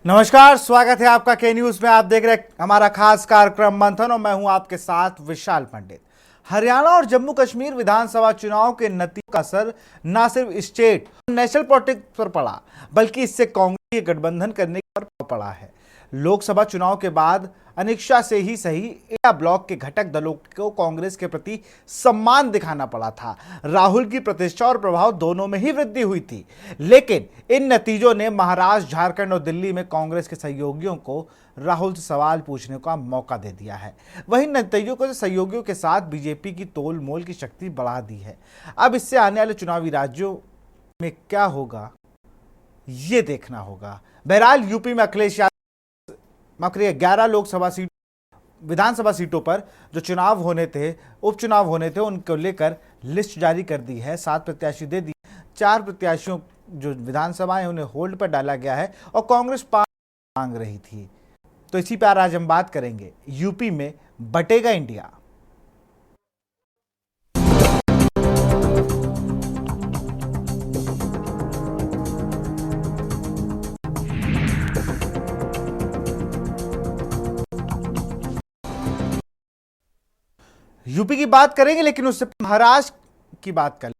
नमस्कार, स्वागत है आपका के न्यूज में। आप देख रहे हैं हमारा खास कार्यक्रम मंथन और मैं हूं आपके साथ विशाल पंडित। हरियाणा और जम्मू कश्मीर विधानसभा चुनाव के नतीजों का असर न सिर्फ स्टेट और नेशनल पॉलिटिक्स पर पड़ा, बल्कि इससे कांग्रेस के गठबंधन करने पर पड़ा है। लोकसभा चुनाव के बाद अनिच्छा से ही सही इंडिया ब्लॉक के घटक दलों को कांग्रेस के प्रति सम्मान दिखाना पड़ा था। राहुल की प्रतिष्ठा और प्रभाव दोनों में ही वृद्धि हुई थी, लेकिन इन नतीजों ने महाराष्ट्र, झारखंड और दिल्ली में कांग्रेस के सहयोगियों को राहुल से सवाल पूछने का मौका दे दिया है। वहीं नतीजों को सहयोगियों के साथ बीजेपी की तोल मोल की शक्ति बढ़ा दी है। अब इससे आने वाले चुनावी राज्यों में क्या होगा, ये देखना होगा। बहरहाल यूपी में अखिलेश यादव 11 लोकसभा सीट विधानसभा सीटों पर जो चुनाव होने थे, उपचुनाव होने थे, उनको लेकर लिस्ट जारी कर दी है। 7 प्रत्याशी दे दी, 4 प्रत्याशियों जो विधानसभा है उन्हें होल्ड पर डाला गया है और कांग्रेस 5 मांग रही थी। तो इसी पर आज हम बात करेंगे। यूपी में बटेगा इंडिया। यूपी की बात करेंगे, लेकिन उससे महाराष्ट्र की बात कर।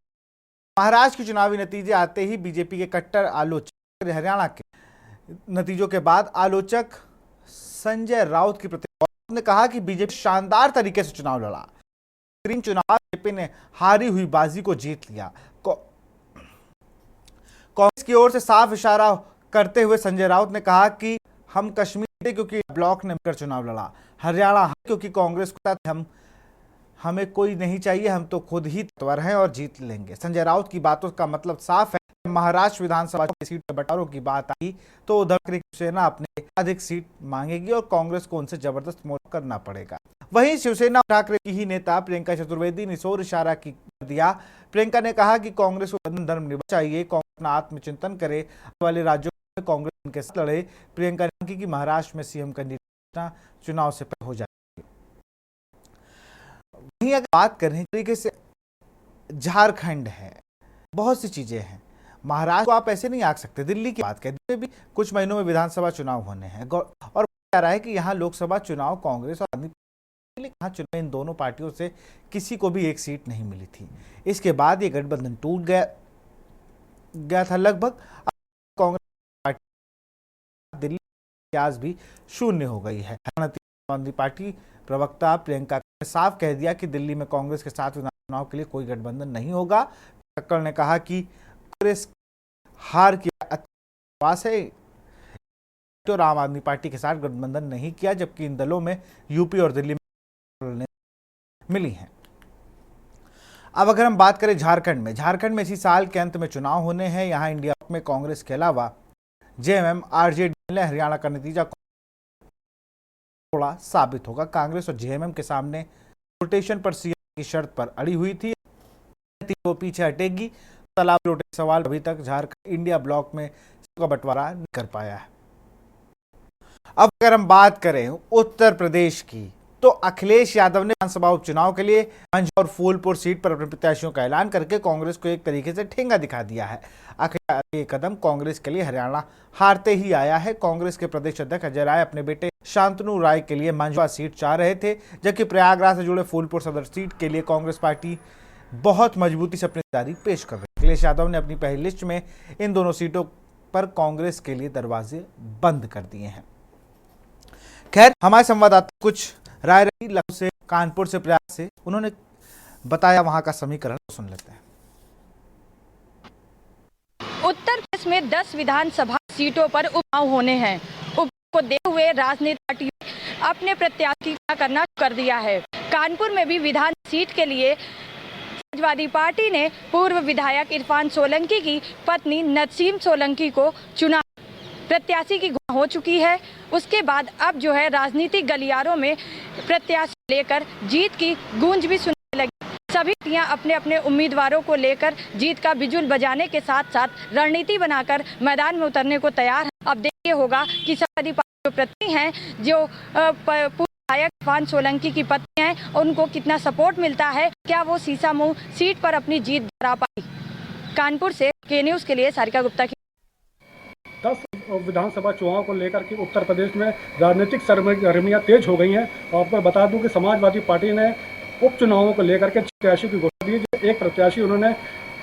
महाराष्ट्र के चुनावी नतीजे आते ही बीजेपी के कट्टर आलोचक, हरियाणा के नतीजों के बाद आलोचक संजय राउत की प्रतिक्रिया ने कहा कि बीजेपी शानदार तरीके से चुनाव लड़ा। चुनाव बीजेपी ने हारी हुई बाजी को जीत लिया। कांग्रेस की ओर से साफ इशारा करते हुए संजय राउत ने कहा कि हम कश्मीर क्योंकि ब्लॉक ने मिलकर चुनाव लड़ा, हरियाणा क्योंकि कांग्रेस को हमें कोई नहीं चाहिए, हम तो खुद ही तत्पर हैं और जीत लेंगे। संजय राउत की बातों का मतलब साफ है। महाराष्ट्र विधानसभा की सीट बंटवारों की बात आई तो उद्धव शिवसेना अपने अधिक सीट मांगेगी और कांग्रेस को उनसे जबरदस्त मोर्चा करना पड़ेगा। वहीं शिवसेना ठाकरे की ही नेता प्रियंका चतुर्वेदी ने जोर इशारा कर दिया। प्रियंका ने कहा कि कांग्रेस को धर्म निभाना चाहिए, कांग्रेस अपना आत्मचिंतन करे, आने वाले राज्यों में कांग्रेस उनके साथ लड़े। प्रियंका ने कहा कि महाराष्ट्र में सीएम कैंडिडेट चुनाव से पहले हो जाए। वहीं अगर बात करें तरीके से झारखंड है, बहुत सी चीजें हैं। महाराष्ट्र को आप ऐसे नहीं आंक सकते। दिल्ली की बात करें, भी कुछ महीनों में विधानसभा चुनाव होने हैं और कह रहा है कि यहाँ लोकसभा चुनाव कांग्रेस और यहाँ चुनाव इन दोनों पार्टियों से किसी को भी एक सीट नहीं मिली थी। इसके बाद ये गठबंधन टूट गया था लगभग। कांग्रेस पार्टी दिल्ली आज भी शून्य हो गई है। पार्टी प्रवक्ता प्रियंका ने साफ कह दिया कि दिल्ली में कांग्रेस के साथ चुनाव के लिए कोई गठबंधन नहीं होगा। टक्कर ने कहा कि कांग्रेस हार की आवाज है तो आम आदमी पार्टी के साथ गठबंधन नहीं किया, जबकि इन दलों में यूपी और दिल्ली में मिली हैं। अब अगर हम बात करें झारखंड में इसी साल के अंत में चुनाव होने हैं। यहाँ इंडिया में कांग्रेस के अलावा जेएमएम, आरजेडी, हरियाणा का नतीजा थोड़ा साबित होगा। कांग्रेस और जेएमएम के सामने रोटेशन पर सीएम की शर्त पर अड़ी हुई थी, वो पीछे हटेगी। तालाब रोटेशन सवाल अभी तक झारखंड इंडिया ब्लॉक में का बंटवारा नहीं कर पाया है। अब अगर हम बात करें उत्तर प्रदेश की, तो अखिलेश यादव ने विधानसभा उपचुनाव के लिए मंझ और फूलपुर सीट पर अपने प्रत्याशियों का ऐलान करके कांग्रेस को एक तरीके से ठेंगा दिखा दिया है। अखिलेश ये कदम कांग्रेस के लिए हरियाणा हारते ही आया है। कांग्रेस के प्रदेश अध्यक्ष अजय राय अपने बेटे शांतनु राय के लिए मंझवा सीट चाह रहे थे, जबकि प्रयागराज से जुड़े फूलपुर सदर सीट के लिए कांग्रेस पार्टी बहुत मजबूती से अपनी तैयारी पेश कर रही है। अखिलेश यादव ने अपनी पहली लिस्ट में इन दोनों सीटों पर कांग्रेस के लिए दरवाजे बंद कर दिए हैं। खैर, हमारे संवाददाता कुछ राय रही लखनऊ से, कानपुर से, प्रयाग से, उन्होंने बताया वहां का समीकरण सुन लेते हैं। उत्तर प्रदेश में 10 विधानसभा सीटों पर उपचुनाव होने हैं। उपचुनाव को देखते हुए राजनीतिक पार्टियों अपने प्रत्याशी करना कर दिया है। कानपुर में भी विधान सीट के लिए समाजवादी पार्टी ने पूर्व विधायक इरफान सोलंकी की पत्नी नसीम सोलंकी को चुना। प्रत्याशी की घोषणा हो चुकी है। उसके बाद अब जो है राजनीतिक गलियारों में प्रत्याशी लेकर जीत की गूंज भी सुनने लगी। सभी पार्टियां अपने अपने उम्मीदवारों को लेकर जीत का बिजुल बजाने के साथ साथ रणनीति बनाकर मैदान में उतरने को तैयार है। अब देखिए होगा कि समाजवादी पार्टी जो प्रत्याशी हैं, जो पूर्व विधायक इरफान सोलंकी की पत्नी हैं, उनको कितना सपोर्ट मिलता है, क्या वो सीसामऊ सीट पर अपनी जीत बना पाई। कानपुर से के न्यूज के लिए सारिका गुप्ता की। 10 विधानसभा चुनाव को लेकर के उत्तर प्रदेश में राजनीतिक सरगर्मियां तेज हो गई हैं। और आपको बता दूं कि समाजवादी पार्टी ने उपचुनावों को लेकर के प्रत्याशी की घोषणा दी है। एक प्रत्याशी उन्होंने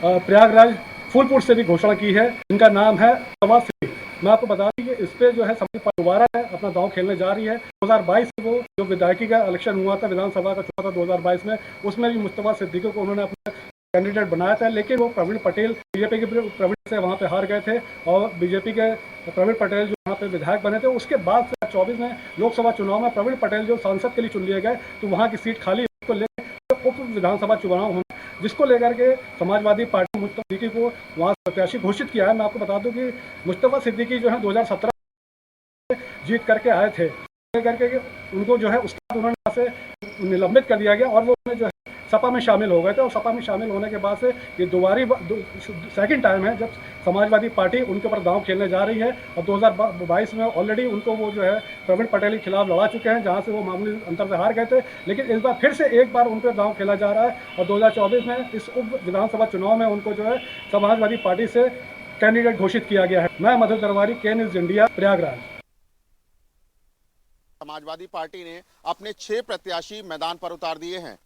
प्रयागराज फूलपुर से भी घोषणा की है, इनका नाम है सवा सिंह। मैं आपको बता दूं कि इस पे जो है समाजवादी पार्टी दोबारा है अपना दांव खेलने जा रही है। 2022 में वो जो विधायकी का इलेक्शन हुआ था, विधानसभा का चुनाव था 2022 में, उसमें भी मुस्तफा सिद्दीकी को उन्होंने अपना कैंडिडेट बनाया था, लेकिन वो प्रवीण पटेल बीजेपी के प्रवीण से वहाँ पे हार गए थे और बीजेपी के प्रवीण पटेल जो वहाँ पे विधायक बने थे। उसके बाद 2024 में लोकसभा चुनाव में प्रवीण पटेल जो सांसद के लिए चुन लिए गए, तो वहाँ की सीट खाली को लेकर उप विधानसभा चुनाव होने, जिसको लेकर के समाजवादी पार्टी मुस्तफा सिद्दीकी को वहाँ प्रत्याशी घोषित किया है। मैं आपको बता दूं कि मुस्तफा सिद्दीकी जो है 2017 जीत करके आए थे, करके उनको जो है उसके बाद उन्होंने यहाँ से निलंबित कर दिया गया और वो जो है सपा में शामिल हो गए थे। और सपा में शामिल होने के बाद से ये सेकंड टाइम है जब समाजवादी पार्टी उनके ऊपर दांव खेलने जा रही है। और 2022 में ऑलरेडी उनको वो जो है प्रवीण पटेल के खिलाफ लड़ा चुके हैं, जहां से वो मामूली अंतर से हार गए थे, लेकिन इस बार फिर से एक बार उन पर दांव खेला जा रहा है। और 2024 में इस उप विधानसभा चुनाव में उनको जो है समाजवादी पार्टी से कैंडिडेट घोषित किया गया है। मैं मधु दरबारी, के news India, Prayagraj. Samajwadi party ने अपने 6 प्रत्याशी मैदान पर उतार दिए हैं।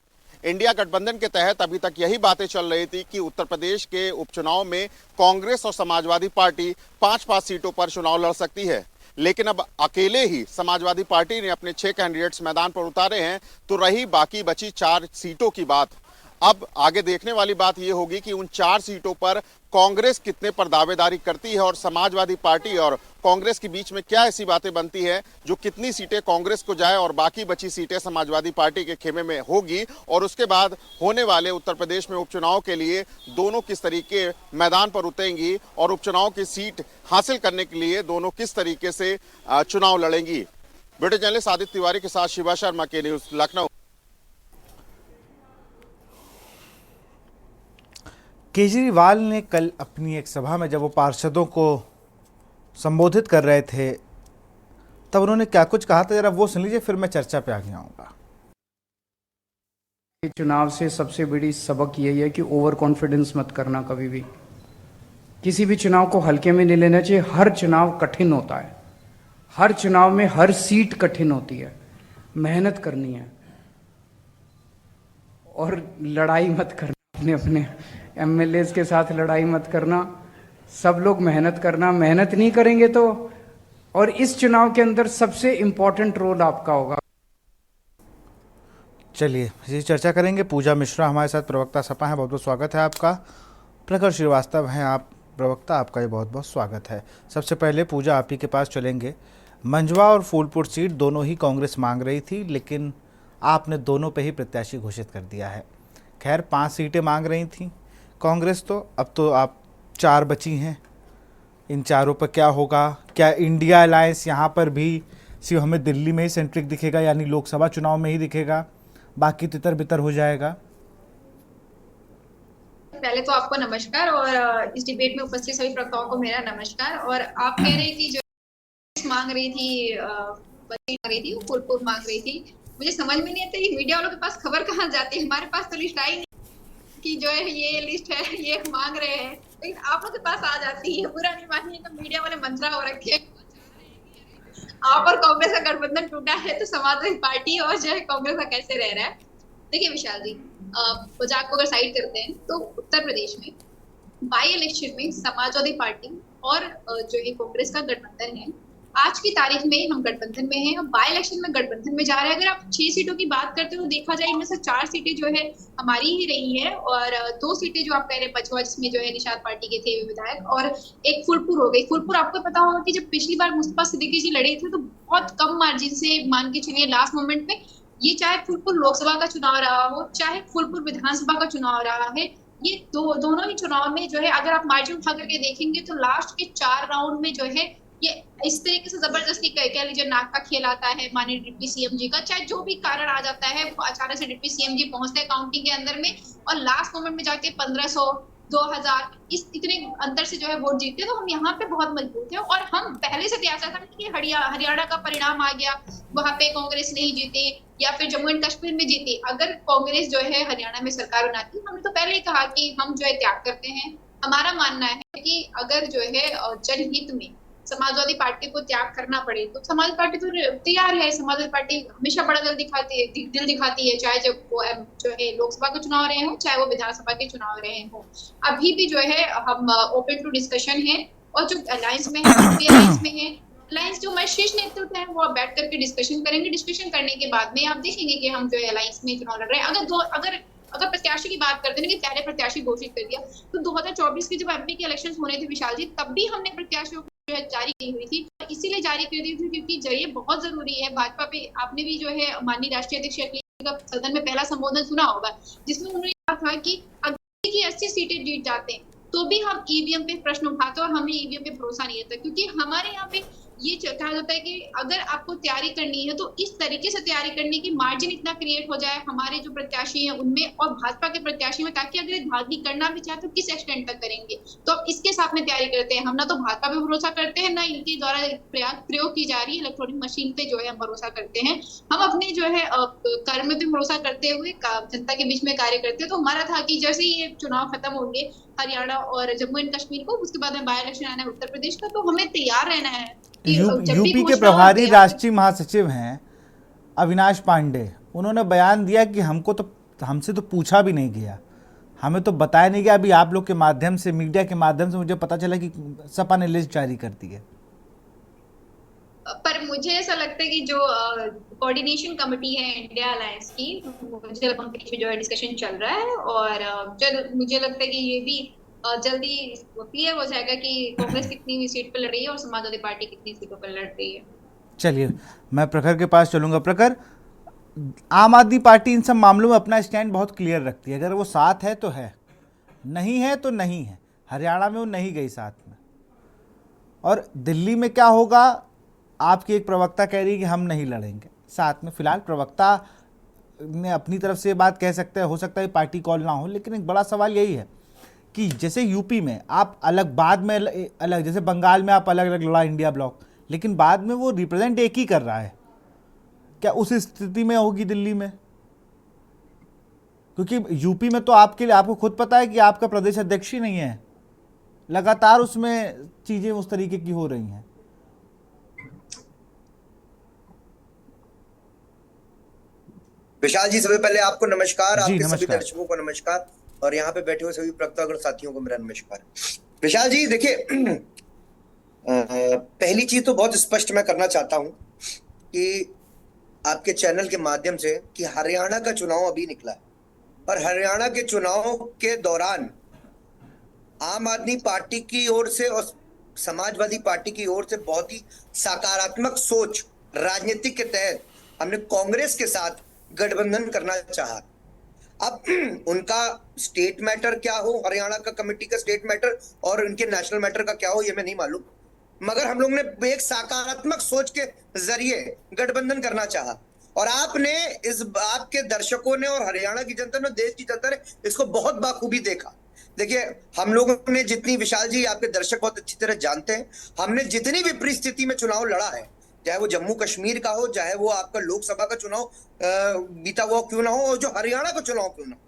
इंडिया गठबंधन के तहत अभी तक यही बातें चल रही थी कि उत्तर प्रदेश के उपचुनाव में कांग्रेस और समाजवादी पार्टी 5-5 सीटों पर चुनाव लड़ सकती है, लेकिन अब अकेले ही समाजवादी पार्टी ने अपने 6 कैंडिडेट्स मैदान पर उतारे हैं, तो रही बाकी बची 4 सीटों की बात। अब आगे देखने वाली बात यह होगी कि उन 4 सीटों पर कांग्रेस कितने पर दावेदारी करती है और समाजवादी पार्टी और कांग्रेस के बीच में क्या ऐसी बातें बनती है जो कितनी सीटें कांग्रेस को जाए और बाकी बची सीटें समाजवादी पार्टी के खेमे में होगी। और उसके बाद होने वाले उत्तर प्रदेश में उपचुनाव के लिए दोनों किस तरीके मैदान पर उतरेंगी और उपचुनाव की सीट हासिल करने के लिए दोनों किस तरीके से चुनाव लड़ेंगी। वीडियो जर्नलिस्ट आदित्य तिवारी के साथ शिवा शर्मा, के न्यूज़, लखनऊ। केजरीवाल ने कल अपनी एक सभा में जब वो पार्षदों को संबोधित कर रहे थे तब उन्होंने क्या कुछ कहा था, जरा वो सुन लीजिए, फिर मैं चर्चा पे आगे आऊंगा। चुनाव से सबसे बड़ी सबक यही है कि ओवर कॉन्फिडेंस मत करना कभी भी। किसी भी चुनाव को हल्के में नहीं लेना चाहिए। हर चुनाव कठिन होता है, हर चुनाव में हर सीट कठिन होती है। मेहनत करनी है और लड़ाई मत करना, अपने एमएलएज के साथ लड़ाई मत करना। सब लोग मेहनत करना, मेहनत नहीं करेंगे तो, और इस चुनाव के अंदर सबसे इंपॉर्टेंट रोल आपका होगा। चलिए इसी चर्चा करेंगे। पूजा मिश्रा हमारे साथ, प्रवक्ता सपा है, बहुत बहुत स्वागत है आपका। प्रखर श्रीवास्तव हैं आप प्रवक्ता, आपका भी बहुत बहुत स्वागत है। सबसे पहले पूजा आप ही के पास चलेंगे। मंझवा और फूलपुर सीट दोनों ही कांग्रेस मांग रही थी, लेकिन आपने दोनों पे ही प्रत्याशी घोषित कर दिया है। खैर 5 सीटें मांग रही थी कांग्रेस, तो अब तो आप 4 बची हैं। इन चारों पर क्या होगा? क्या इंडिया अलायंस यहाँ पर भी सिर्फ हमें दिल्ली में ही सेंट्रिक दिखेगा, यानी लोकसभा चुनाव में ही दिखेगा, बाकी तितर बितर हो जाएगा? पहले तो आपको नमस्कार और इस डिबेट में उपस्थित सभी प्रवक्ताओं को मेरा नमस्कार। और आप कह रही थी जो मांग रही थी वो फूलपुर मांग रही थी। मुझे समझ में नहीं आता ये मीडिया वालों के पास खबर कहाँ जाती है। हमारे पास तो लिस्ट आई नहीं कि जो है ये लिस्ट है, ये मांग रहे हैं, लेकिन आप लोग के पास आ जाती है। बुरा नहीं मानिएगा, मीडिया वाले मंत्रा हो रखे हैं। आप और कांग्रेस का गठबंधन टूटा है तो समाजवादी पार्टी और जो है कांग्रेस का कैसे रह रहा है। देखिए विशाल जी, मजाक को अगर साइड करते हैं तो उत्तर प्रदेश में बाई इलेक्शन में समाजवादी पार्टी और जो है कांग्रेस का गठबंधन है। आज की तारीख में हम गठबंधन में हैं और बाई इलेक्शन में गठबंधन में जा रहे हैं। अगर आप 6 सीटों की बात करते हो तो देखा जाए इनमें से 4 सीटें जो है हमारी ही रही है और 2 सीटें जो आप कह रहे हैं पचवा, जिसमें जो है निषाद पार्टी के थे विधायक, और एक फूलपुर हो गई। फूलपुर आपको पता होगा कि जब पिछली बार मुस्तफा सिद्दीकी जी लड़े थे तो बहुत कम मार्जिन से, मान के चलिए लास्ट मोमेंट में, ये चाहे फूलपुर लोकसभा का चुनाव रहा हो चाहे फूलपुर विधानसभा का चुनाव रहा है, ये दोनों ही चुनाव में जो है अगर आप मार्जिन उठा करके देखेंगे तो लास्ट के 4 राउंड में जो है ये इस तरीके से जबरदस्ती कह लीजिए नाक का खेल आता है माननीय डिप्टी सीएम जी का। चाहे जो भी कारण आ जाता है, अचानक से डिप्टी सीएम जी पहुंचते हैं काउंटिंग के अंदर में और लास्ट मोमेंट में जाके 1500 2000 इस इतने अंतर से जो है वोट जीते, तो हम यहाँ पे बहुत मजबूत है। और हम पहले से तैयार था कि हरियाणा का परिणाम आ गया, वहां पे कांग्रेस नहीं जीती, या फिर जम्मू एंड कश्मीर में जीती। अगर कांग्रेस जो है हरियाणा में सरकार बनाती, हमने तो पहले ही कहा कि हम जो है त्याग करते हैं। हमारा मानना है कि अगर जो है जनहित में समाजवादी पार्टी को त्याग करना पड़े, तो समाजवादी पार्टी तो तैयार है। समाजवादी पार्टी हमेशा बड़ा दिल दिखाती है, चाहे जब वो जो है लोकसभा के चुनाव रहे हो, चाहे वो विधानसभा के चुनाव रहे हो। अभी भी जो है हम ओपन टू डिस्कशन है, और जो अलायंस में है, अलायंस में है, अलायंस जो हमारे शीर्ष नेतृत्व है वो अब बैठ करके डिस्कशन करेंगे। डिस्कशन करने के बाद में आप देखेंगे कि हम जो है अलायंस में चुनाव लड़ रहे हैं। अगर प्रत्याशी की बात करते हैं कि पहले प्रत्याशी घोषित कर दिया, तो 2024 के जब एमपी के इलेक्शन होने थे विशाल जी, तब भी हमने प्रत्याशियों को जो है जारी की हुई थी। इसीलिए जारी कर दी थी क्योंकि ये बहुत जरूरी है। भाजपा पे आपने भी जो है माननीय राष्ट्रीय अध्यक्ष अखिलेश का सदन में पहला संबोधन सुना होगा, जिसमें उन्होंने कहा था कि अगर की 80 सीटें जीत जाते हैं तो भी हम ईवीएम पे प्रश्न उठाते हैं, और हमें ईवीएम पे भरोसा नहीं रहता, क्योंकि हमारे यहाँ पे ये कहा जाता है कि अगर आपको तैयारी करनी है तो इस तरीके से तैयारी करने की मार्जिन इतना क्रिएट हो जाए हमारे जो प्रत्याशी हैं उनमें और भाजपा के प्रत्याशी में, ताकि अगर धांधली करना भी चाहे तो किस एक्सटेंट तक करेंगे। तो अब इसके साथ में तैयारी करते हैं। हम ना तो भाजपा पे भरोसा करते हैं, ना इनके द्वारा प्रयोग की जा रही है इलेक्ट्रॉनिक मशीन पे जो है हम भरोसा करते हैं। हम अपने जो है कर्म पे भरोसा करते हुए जनता के बीच में कार्य करते हैं। तो हमारा था कि जैसे ही ये चुनाव खत्म होंगे हरियाणा और जम्मू एंड कश्मीर को, उसके बाद में बाय इलेक्शन आना है उत्तर प्रदेश का, तो हमें तैयार रहना है। यूपी के प्रभारी राष्ट्रीय महासचिव हैं अविनाश पांडे, उन्होंने बयान दिया कि हमसे तो पूछा भी नहीं गया, हमें तो बताया नहीं गया। अभी आप लोग के माध्यम से, मीडिया के माध्यम से मुझे पता चला कि सपा ने लिस्ट जारी कर दी है। पर मुझे ऐसा लगता है कि जो कोऑर्डिनेशन कमेटी है इंडिया अलायंस की, मुझे जो है डिस्कशन चल रहा है, और मुझे लगता है कि ये भी जल्दी क्लियर हो जाएगा कि कांग्रेस कितनी सीट पर लड़ रही है और समाजवादी पार्टी कितनी सीटों पर लड़ रही है। चलिए मैं प्रखर के पास चलूंगा। प्रखर, आम आदमी पार्टी इन सब मामलों में अपना स्टैंड बहुत क्लियर रखती है। अगर वो साथ है तो है, नहीं है तो नहीं है। हरियाणा में वो नहीं गई साथ में, और दिल्ली में क्या होगा, आपकी एक प्रवक्ता कह रही है कि हम नहीं लड़ेंगे साथ में। फिलहाल प्रवक्ता ने अपनी तरफ से बात कह सकते हैं, हो सकता है पार्टी कॉल ना हो, लेकिन एक बड़ा सवाल यही है कि जैसे यूपी में आप अलग, बाद में अलग, जैसे बंगाल में आप अलग अलग लड़ा इंडिया ब्लॉक, लेकिन बाद में वो रिप्रेजेंट एक ही कर रहा है। क्या उस स्थिति में होगी दिल्ली में? क्योंकि यूपी में तो आपको खुद पता है कि आपका प्रदेश अध्यक्ष ही नहीं है, लगातार उसमें चीजें उस तरीके की हो रही हैं। विशाल जी, सबसे पहले आपको नमस्कार, आपके सभी दर्शकों को नमस्कार, और यहाँ पे बैठे हुए सभी प्रवक्तागण साथियों को मेरा नमस्कार। विशाल जी देखिए, पहली चीज तो बहुत स्पष्ट मैं करना चाहता हूं कि आपके चैनल के माध्यम से कि हरियाणा का चुनाव अभी निकला है, और हरियाणा के चुनाव के दौरान आम आदमी पार्टी की ओर से और समाजवादी पार्टी की ओर से बहुत ही सकारात्मक सोच राजनीति के तहत हमने कांग्रेस के साथ गठबंधन करना चाहा। अब उनका स्टेट मैटर क्या हो, हरियाणा का कमेटी का स्टेट मैटर और उनके नेशनल मैटर का क्या हो, ये मैं नहीं मालूम, मगर हम लोग ने एक सकारात्मक सोच के जरिए गठबंधन करना चाहा, और आपके दर्शकों ने और हरियाणा की जनता ने, देश की जनता ने इसको बहुत बाखूबी देखा। देखिए, हम लोगों ने जितनी, विशाल जी आपके दर्शक बहुत अच्छी तरह जानते हैं, हमने जितनी भी परिस्थिति में चुनाव लड़ा है, चाहे वो जम्मू कश्मीर का हो, चाहे वो आपका लोकसभा का चुनाव बीता हुआ क्यों ना हो, और जो हरियाणा का चुनाव क्यों ना हो,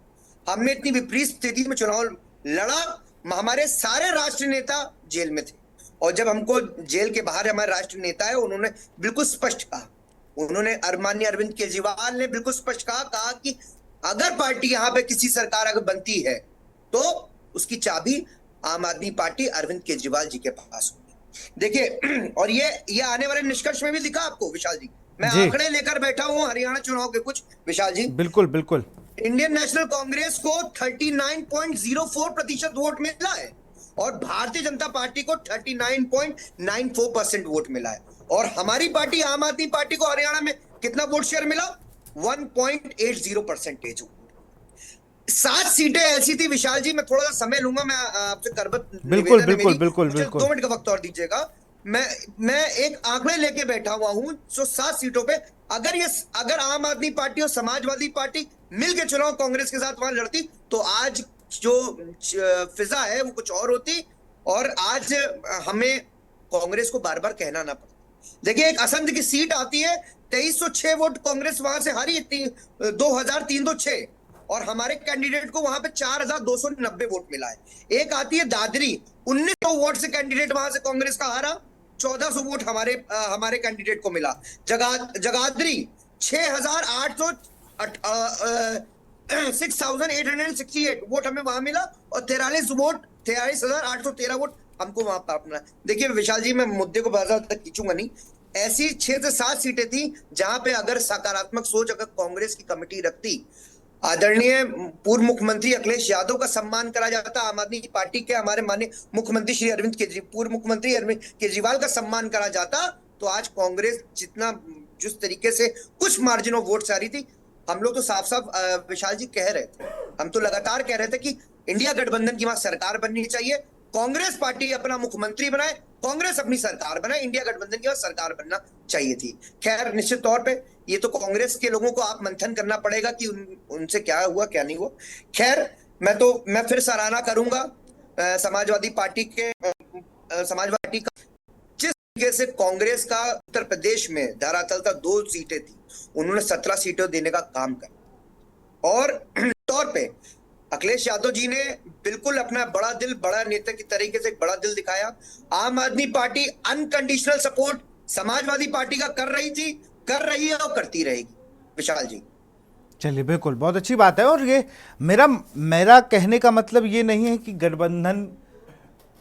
हमने इतनी विपरीत स्थिति में चुनाव लड़ा। हमारे सारे राष्ट्रीय नेता जेल में थे, और जब हमको जेल के बाहर हमारे राष्ट्रीय नेता है, उन्होंने बिल्कुल स्पष्ट कहा, उन्होंने माननीय अरविंद केजरीवाल ने बिल्कुल स्पष्ट कहा कि अगर पार्टी यहाँ पे किसी सरकार अगर बनती है तो उसकी चाबी आम आदमी पार्टी अरविंद केजरीवाल जी के पास होगी। देखिए, और ये आने वाले निष्कर्ष में भी दिखा आपको विशाल जी, मैं आंकड़े लेकर बैठा हूं हरियाणा चुनाव के कुछ, विशाल जी। बिल्कुल बिल्कुल। इंडियन नेशनल कांग्रेस को 39.04% वोट मिला है, और भारतीय जनता पार्टी को 39.94% वोट मिला है, और हमारी पार्टी आम आदमी पार्टी को हरियाणा में कितना वोट शेयर मिला, 1.80%। 7 सीटें ऐसी थी विशाल जी, मैं थोड़ा सा समय लूंगा, मैं आपसे करबत बिल्कुल बिल्कुल बिल्कुल बिल्कुल 2 मिनट का वक्त और दीजिएगा। मैं एक आंकड़े लेके बैठा हुआ हूं, जो 7 सीटों पे अगर आम आदमी पार्टी और समाजवादी पार्टी मिलकर चुनाव कांग्रेस के साथ वहां लड़ती, तो आज जो फिजा है वो कुछ और होती, और आज हमें कांग्रेस को बार बार कहना ना पड़ता। देखिए, एक असंध की सीट आती है, 2306 वोट कांग्रेस वहां से हारी, 2306, और हमारे कैंडिडेट को वहां पे 4290 वोट मिला है। एक आती है दादरी, 1900 वोट से कैंडिडेट वहां से कांग्रेस का हारा, 1400 वोट हमारे कैंडिडेट को मिला। जगाधरी 6868 वोट हमें वहां मिला और 43,813 वोट हमको वहां पर मिला। देखिए विशाल जी, मैं मुद्दे को ज्यादा तक खींचूंगा नहीं। ऐसी 6 से 7 सीटें थी जहां पे अगर सकारात्मक सोच अगर कांग्रेस की कमेटी रखती, आदरणीय पूर्व मुख्यमंत्री अखिलेश यादव का सम्मान करा जाता, आम आदमी पार्टी के हमारे माननीय मुख्यमंत्री श्री अरविंद केजरीवाल, पूर्व मुख्यमंत्री अरविंद केजरीवाल का सम्मान करा जाता, तो आज कांग्रेस जिस तरीके से कुछ मार्जिन ऑफ वोट आ रही थी, हम लोग तो साफ साफ विशाल जी कह रहे थे, हम तो लगातार कह रहे थे कि इंडिया गठबंधन की वहां सरकार बननी चाहिए, कांग्रेस पार्टी अपना मुख्यमंत्री बनाए, कांग्रेस अपनी सरकार बनाए, इंडिया गठबंधन की वहां सरकार बनना चाहिए थी। खैर, निश्चित तौर पे ये तो कांग्रेस के लोगों को आप मंथन करना पड़ेगा कि उनसे क्या हुआ क्या नहीं हुआ। खैर, मैं फिर सराहना करूंगा समाजवादी पार्टी का जिस तरीके से कांग्रेस का उत्तर प्रदेश में धरातल था 2 सीटें थी, उन्होंने 17 सीटें देने का काम किया। और तौर पे अखिलेश यादव जी ने बिल्कुल अपना बड़ा दिल, बड़ा नेता की तरीके से एक बड़ा दिल दिखाया। आम आदमी party unconditional support Samajwadi party का कर रही है और करती रहेगी। विशाल जी, चलिए, बिल्कुल, बहुत अच्छी बात है। और ये मेरा कहने का मतलब ये नहीं है कि गठबंधन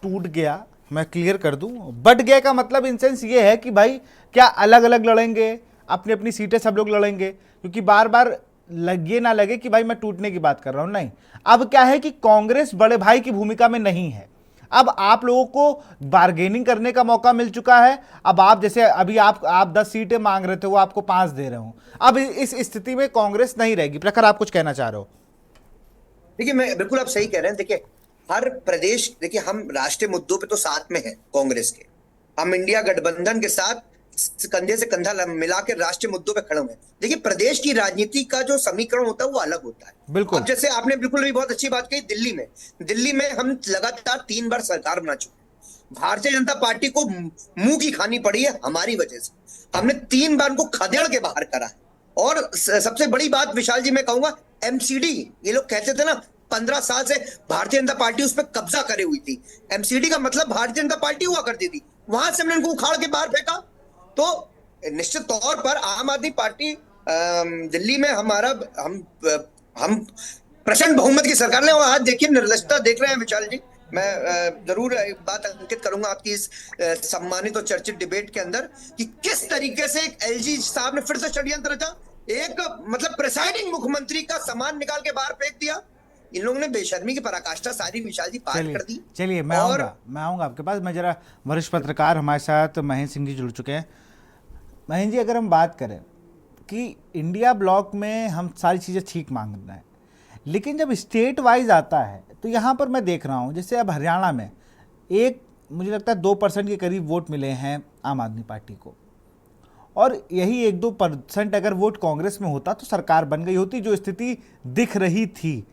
टूट गया, मैं क्लियर कर दूं। बट गया का मतलब इन सेंस ये है कि भाई क्या अलग अलग लड़ेंगे, अपनी अपनी सीटें सब लोग लड़ेंगे, क्योंकि बार बार ये ना लगे कि भाई मैं टूटने की बात कर रहा हूं। नहीं, अब क्या है कि कांग्रेस बड़े भाई की भूमिका में नहीं है। अब आप लोगों को बार्गेनिंग करने का मौका मिल चुका है। अब आप जैसे अभी आप 10 सीटें मांग रहे थे, वो आपको 5 दे रहे हो। अब इस स्थिति में कांग्रेस नहीं रहेगी। प्रखर, आप कुछ कहना चाह रहे हो? देखिए, मैं बिल्कुल, आप सही कह रहे हैं। देखिए, हर प्रदेश, देखिए हम राष्ट्रीय मुद्दों पे तो साथ में है कांग्रेस के, हम इंडिया गठबंधन के साथ कंधे से कंधा मिला के राष्ट्रीय मुद्दों पे खड़े हुए हैं। देखिए, प्रदेश की राजनीति का जो समीकरण होता है वो अलग होता है। बिल्कुल। अब जैसे आपने बिल्कुल भी बहुत अच्छी बात कही, दिल्ली में हम लगातार 3 बार सरकार बना चुके हैं। भारतीय जनता पार्टी को मुंह की खानी पड़ी है हमारी वजह से, हमने 3 बार को खदेड़ के बाहर करा है। और सबसे बड़ी बात विशाल जी मैं कहूंगा, एमसीडी, ये लोग कहते थे ना 15 साल से भारतीय जनता पार्टी उस पर कब्जा करे हुई थी। एमसीडी का मतलब भारतीय जनता पार्टी हुआ करती थी, वहां से हमने इनको उखाड़ के बाहर फेंका। तो निश्चित तौर पर आम आदमी पार्टी दिल्ली में हम प्रचंड बहुमत की सरकार ने, और आज देखिए निर्लजता देख रहे हैं विशाल जी। मैं जरूर एक बात अंकित करूंगा आपकी इस सम्मानित और चर्चित डिबेट के अंदर कि किस तरीके से एक एलजी साहब ने फिर से षड्यंत्र रचा, एक मतलब प्रेसाइडिंग मुख्यमंत्री का सामान निकाल के बाहर फेंक दिया। इन लोगों ने बेशर्मी की पराकाष्ठा सारी विशाल जी पार कर दी। चलिए, मैं आऊंगा आपके पास। मैं जरा वरिष्ठ पत्रकार हमारे साथ महेंद्र सिंह जी जुड़ चुके हैं। महेंद्र जी, अगर हम बात करें कि इंडिया ब्लॉक में हम सारी चीज़ें ठीक मांग रहे हैं, लेकिन जब स्टेट वाइज आता है तो यहाँ पर मैं देख रहा हूँ, जैसे अब हरियाणा में मुझे लगता है 2% के करीब वोट मिले हैं आम आदमी पार्टी को, और यही 1-2% अगर वोट कांग्रेस में होता तो सरकार बन गई होती। जो स्थिति दिख रही थी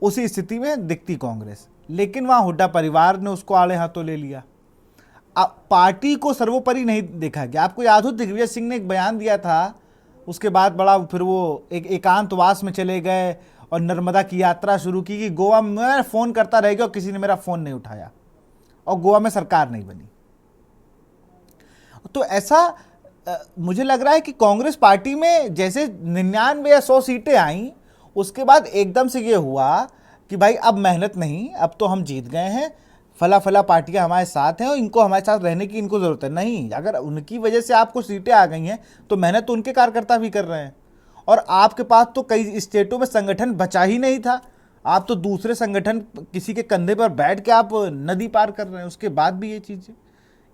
उसी स्थिति में दिखती कांग्रेस, लेकिन वहाँ हुड्डा परिवार ने उसको आड़े हाथों ले लिया। पार्टी को सर्वोपरि नहीं देखा गया। आपको याद हो दिग्विजय सिंह ने एक बयान दिया था, उसके बाद बड़ा फिर वो एक एकांतवास में चले गए और नर्मदा की यात्रा शुरू की कि गोवा में फ़ोन करता रह गया और किसी ने मेरा फ़ोन नहीं उठाया, और गोवा में सरकार नहीं बनी। तो ऐसा मुझे लग रहा है कि कांग्रेस पार्टी में जैसे 99 या 100 सीटें आई, उसके बाद एकदम से ये हुआ कि भाई अब मेहनत नहीं, अब तो हम जीत गए हैं, फला पार्टियां हमारे साथ हैं और इनको हमारे साथ रहने की इनको ज़रूरत है। नहीं, अगर उनकी वजह से आपको सीटें आ गई हैं तो मेहनत तो उनके कार्यकर्ता भी कर रहे हैं। और आपके पास तो कई स्टेटों में संगठन बचा ही नहीं था, आप तो दूसरे संगठन किसी के कंधे पर बैठ के आप नदी पार कर रहे हैं। उसके बाद भी ये चीज़ें,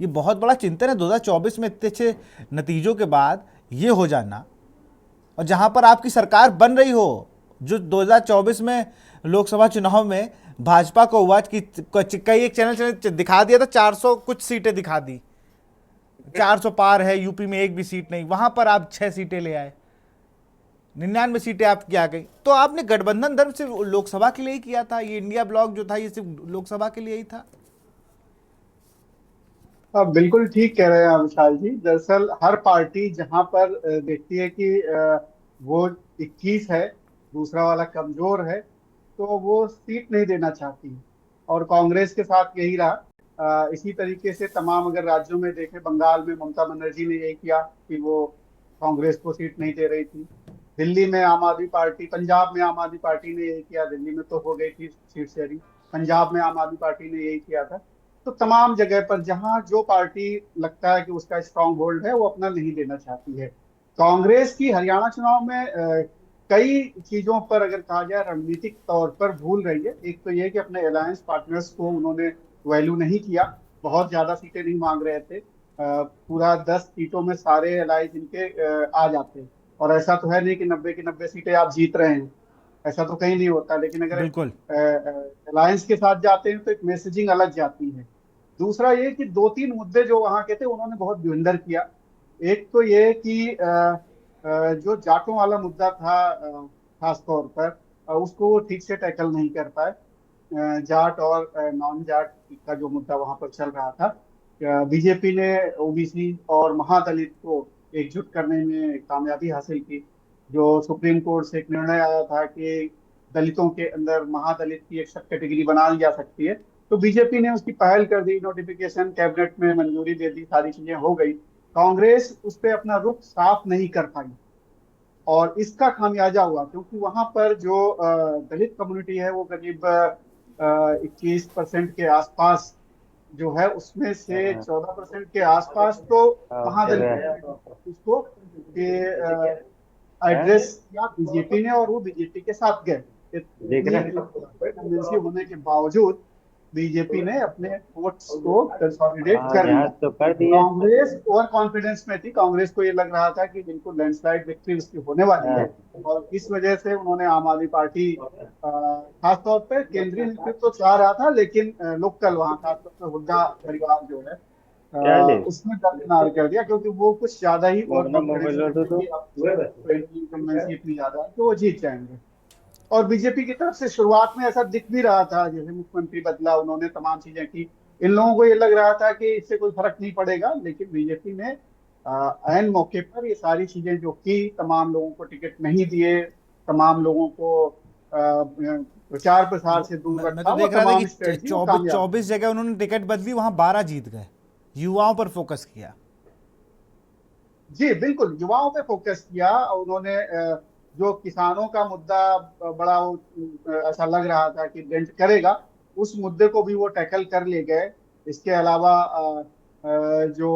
ये बहुत बड़ा चिंतन है 2024 में इतने अच्छे नतीजों के बाद ये हो जाना, और जहाँ पर आपकी सरकार बन रही हो, जो 2024 में लोकसभा चुनाव में भाजपा को हुआ कि कई एक चैनल दिखा दिया था 400 कुछ सीटें दिखा दी, 400 पार है, यूपी में एक भी सीट नहीं, वहां पर आप 6 सीटें ले आए, 99 सीटें आपकी आ गई। तो आपने गठबंधन धर्म सिर्फ लोकसभा के लिए ही किया था, ये इंडिया ब्लॉक जो था ये सिर्फ लोकसभा के लिए ही था। आप बिल्कुल ठीक कह रहे हैं विशाल जी। दरअसल हर पार्टी जहां पर देखती है कि वो 21 है, दूसरा वाला कमजोर है, तो वो सीट नहीं देना चाहती, और कांग्रेस के साथ यही रहा। इसी तरीके से तमाम अगर राज्यों में देखें, बंगाल में ममता बनर्जी ने यही किया कि वो कांग्रेस को सीट नहीं दे रही थी। दिल्ली में आम आदमी पार्टी, पंजाब में आम आदमी पार्टी ने यही किया, दिल्ली में तो हो गई थी सीट शेयरिंग, पंजाब में आम आदमी पार्टी ने यही किया था। तो तमाम जगह पर जहां जो पार्टी लगता है कि उसका स्ट्रांग होल्ड है वो अपना नहीं देना चाहती है। कांग्रेस की हरियाणा चुनाव में कई चीजों पर अगर कहा जाए रणनीतिक तौर पर भूल रही है। एक तो ये कि अपने अलायंस पार्टनर्स को उन्होंने वैल्यू नहीं किया, बहुत ज्यादा सीटें नहीं मांग रहे थे। पूरा 10 सीटों में सारे अलायंस इनके आ जाते, और ऐसा तो है नहीं कि 90 की 90 सीटें आप जीत रहे हैं, ऐसा तो कहीं नहीं होता। लेकिन अगर बिल्कुल। अलायंस के साथ जाते हैं तो एक मैसेजिंग अलग जाती है। दूसरा ये कि 2-3 मुद्दे जो वहां के थे उन्होंने बहुत ब्लंडर किया। एक तो ये कि जो जाटों वाला मुद्दा था, खास तौर पर उसको वो ठीक से टैकल नहीं कर पाए। जाट और नॉन जाट का जो मुद्दा वहां पर चल रहा था, बीजेपी ने ओबीसी और महादलित को एकजुट करने में कामयाबी हासिल की। जो सुप्रीम कोर्ट से एक निर्णय आया था कि दलितों के अंदर महादलित की एक सब कैटेगरी बना ली जा सकती है, तो बीजेपी ने उसकी पहल कर दी, नोटिफिकेशन कैबिनेट में मंजूरी दे दी, सारी चीजें हो गई। कांग्रेस उस पर अपना रुख साफ नहीं कर पाई और इसका खामियाजा हुआ, क्योंकि वहां पर जो दलित कम्युनिटी है वो करीब 21% के आसपास जो है, उसमें से 14% के आसपास तो महादलित उसको एड्रेस किया बीजेपी ने, और वो बीजेपी के साथ गए। कन्विंसिंग होने के बावजूद बीजेपी ने अपने वोट्स को कंसोलिडेट कर लिया। कांग्रेस ओवर कॉन्फिडेंस में थी, कांग्रेस को ये लग रहा था कि बिल्कुल लैंडस्लाइड विक्ट्री उसकी होने वाली है, और इस वजह से उन्होंने आम आदमी पार्टी खासतौर पर केंद्रीय नेतृत्व तो चाह रहा था, लेकिन लोकल वहाँ खासतौर पर हुड्डा परिवार जो है उसने दरकिनार कर दिया, क्योंकि वो कुछ ज्यादा ही इतनी ज्यादा है कि वो जीत जाएंगे। और बीजेपी की तरफ से शुरुआत में ऐसा दिख भी रहा था, जैसे मुख्यमंत्री बदला, उन्होंने तमाम चीजें की, इन लोगों को ये लग रहा था कि इससे कोई फर्क नहीं पड़ेगा, लेकिन बीजेपी ने ऐन मौके पर ये सारी चीजें जो की, तमाम लोगों को टिकट नहीं दिए, तमाम लोगों को प्रचार प्रसार से दूर रखा। मैं तो देख रहा था कि 24 जगह उन्होंने टिकट बदली, वहां 12 जीत गए। युवाओं पर फोकस किया। जी बिल्कुल, युवाओं पे फोकस किया उन्होंने। जो किसानों का मुद्दा बड़ा ऐसा लग रहा था कि डेंट करेगा, उस मुद्दे को भी वो टैकल कर ले गए। इसके अलावा जो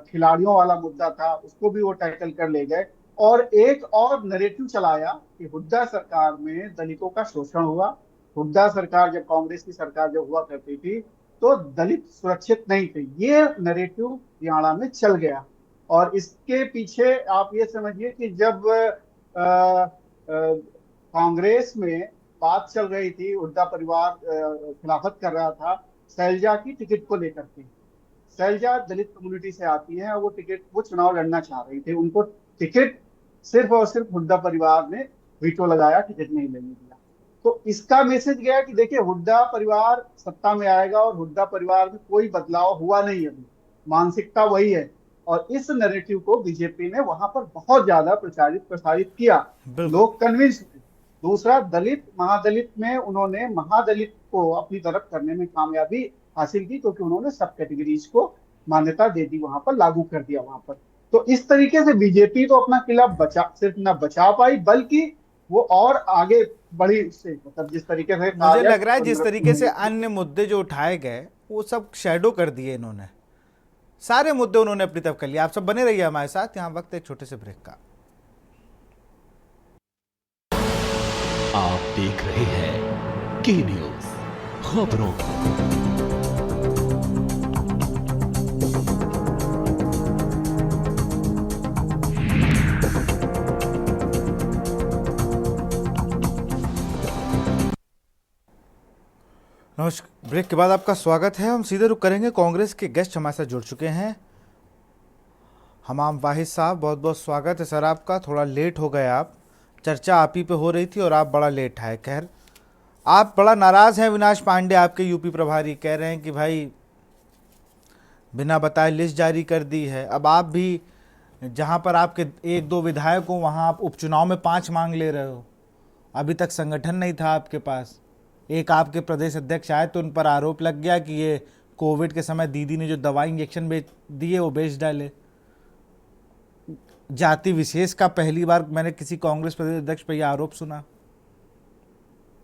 खिलाड़ियों वाला मुद्दा था उसको भी वो टैकल कर ले गए, और एक और नैरेटिव चलाया कि हुड्डा सरकार में दलितों का शोषण हुआ। हुड्डा सरकार, जब कांग्रेस की सरकार जब हुआ करती थी तो दलित सुरक्षित नहीं थे, ये नैरेटिव हरियाणा में चल गया। और इसके पीछे आप ये समझिए कि जब कांग्रेस में बात चल रही थी, हुड्डा परिवार खिलाफत कर रहा था शैलजा की टिकट को लेकर के। शैलजा दलित कम्युनिटी से आती है और वो चुनाव लड़ना चाह रही थी, उनको टिकट सिर्फ और सिर्फ हुड्डा परिवार ने वीटो लगाया, टिकट नहीं लेने दिया। तो इसका मैसेज गया कि देखिए हुड्डा परिवार सत्ता में आएगा, और हुड्डा परिवार में कोई बदलाव हुआ नहीं, अभी मानसिकता वही है। और इस नैरेटिव को बीजेपी ने वहां पर बहुत ज्यादा प्रसारित किया, लोग कन्विंस हुए। दूसरा, दलित महादलित में उन्होंने महादलित को अपनी तरफ करने में कामयाबी हासिल की, क्योंकि उन्होंने सब कैटेगरीज को मान्यता दे दी, वहां पर लागू कर दिया वहां पर। तो इस तरीके से बीजेपी तो अपना किला सिर्फ न बचा पाई, बल्कि वो और आगे बढ़ी उससे। मतलब जिस तरीके से मुझे लग रहा है जिस तरीके से अन्य मुद्दे जो उठाए गए वो सब शैडो कर दिए इन्होंने, सारे मुद्दे उन्होंने अपनी तरफ कर लिया। आप सब बने रहिए हमारे साथ, यहाँ वक्त एक छोटे से ब्रेक का। आप देख रहे हैं के न्यूज खबरों। नमस्कार, ब्रेक के बाद आपका स्वागत है। हम सीधे रुक करेंगे, कांग्रेस के गेस्ट हमारे साथ जुड़ चुके हैं। हमाम वाहिद साहब, बहुत बहुत स्वागत है सर आपका। थोड़ा लेट हो गए आप, चर्चा आप ही पे हो रही थी और आप बड़ा लेट आए। खैर, आप बड़ा नाराज़ हैं। अविनाश पांडे आपके यूपी प्रभारी कह रहे हैं कि भाई बिना बताए लिस्ट जारी कर दी है। अब आप भी जहां पर आपके 1-2 विधायक हो वहां आप उपचुनाव में 5 मांग ले रहे हो। अभी तक संगठन नहीं था आपके पास। एक आपके प्रदेश अध्यक्ष आए तो उन पर आरोप लग गया कि ये कोविड के समय दीदी ने जो दवाई इंजेक्शन बेच दिए वो बेच डाले। जाति विशेष का पहली बार मैंने किसी कांग्रेस प्रदेश अध्यक्ष पर यह आरोप सुना।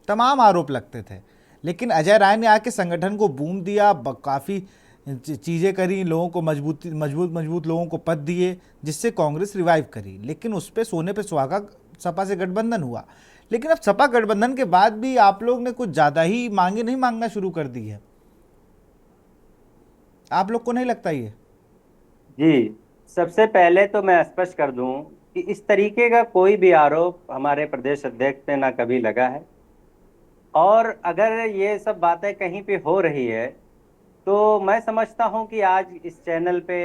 तमाम आरोप लगते थे, लेकिन अजय राय ने आके संगठन को बूम दिया, काफ़ी चीज़ें करी, लोगों को मजबूत लोगों को पद दिए, जिससे कांग्रेस रिवाइव करी। लेकिन उस पर सोने पे सुहागा सपा से गठबंधन हुआ। लेकिन अब सपा गठबंधन के बाद भी आप लोग ने कुछ ज़्यादा ही मांगे नहीं मांगना शुरू कर दी है। आप लोग को नहीं लगता ये? जी, सबसे पहले तो मैं स्पष्ट कर दूं कि इस तरीके का कोई भी आरोप हमारे प्रदेश अध्यक्ष पे ना कभी लगा है, और अगर ये सब बातें कहीं पे हो रही है तो मैं समझता हूं कि आज इस चैनल पे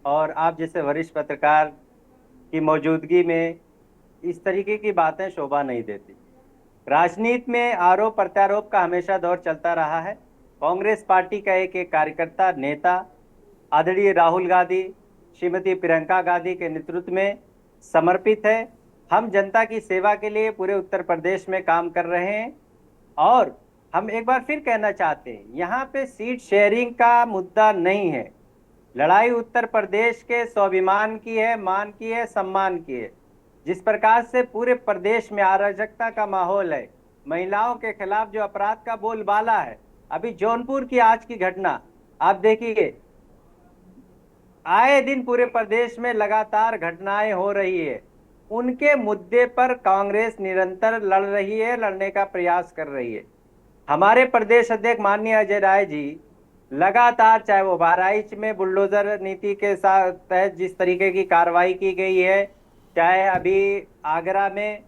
और आप जैसे वरिष्ठ पत्रकार की मौजूदगी में इस तरीके की बातें शोभा नहीं देती। राजनीति में आरोप प्रत्यारोप का हमेशा दौर चलता रहा है। कांग्रेस पार्टी का एक कार्यकर्ता नेता आदरणीय राहुल गांधी, श्रीमती प्रियंका गांधी के नेतृत्व में समर्पित है। हम जनता की सेवा के लिए पूरे उत्तर प्रदेश में काम कर रहे हैं, और हम एक बार फिर कहना चाहते हैं, यहाँ पे सीट शेयरिंग का मुद्दा नहीं है। लड़ाई उत्तर प्रदेश के स्वाभिमान की है, मान की है, सम्मान की है। जिस प्रकार से पूरे प्रदेश में अराजकता का माहौल है, महिलाओं के खिलाफ जो अपराध का बोलबाला है, अभी जौनपुर की आज की घटना आप देखिए, आए दिन पूरे प्रदेश में लगातार घटनाएं हो रही है। उनके मुद्दे पर कांग्रेस निरंतर लड़ रही है, लड़ने का प्रयास कर रही है। हमारे प्रदेश अध्यक्ष माननीय अजय राय जी लगातार, चाहे वो बहराइच में बुलडोजर नीति के साथ तहत जिस तरीके की कार्रवाई की गई है, चाहे अभी आगरा में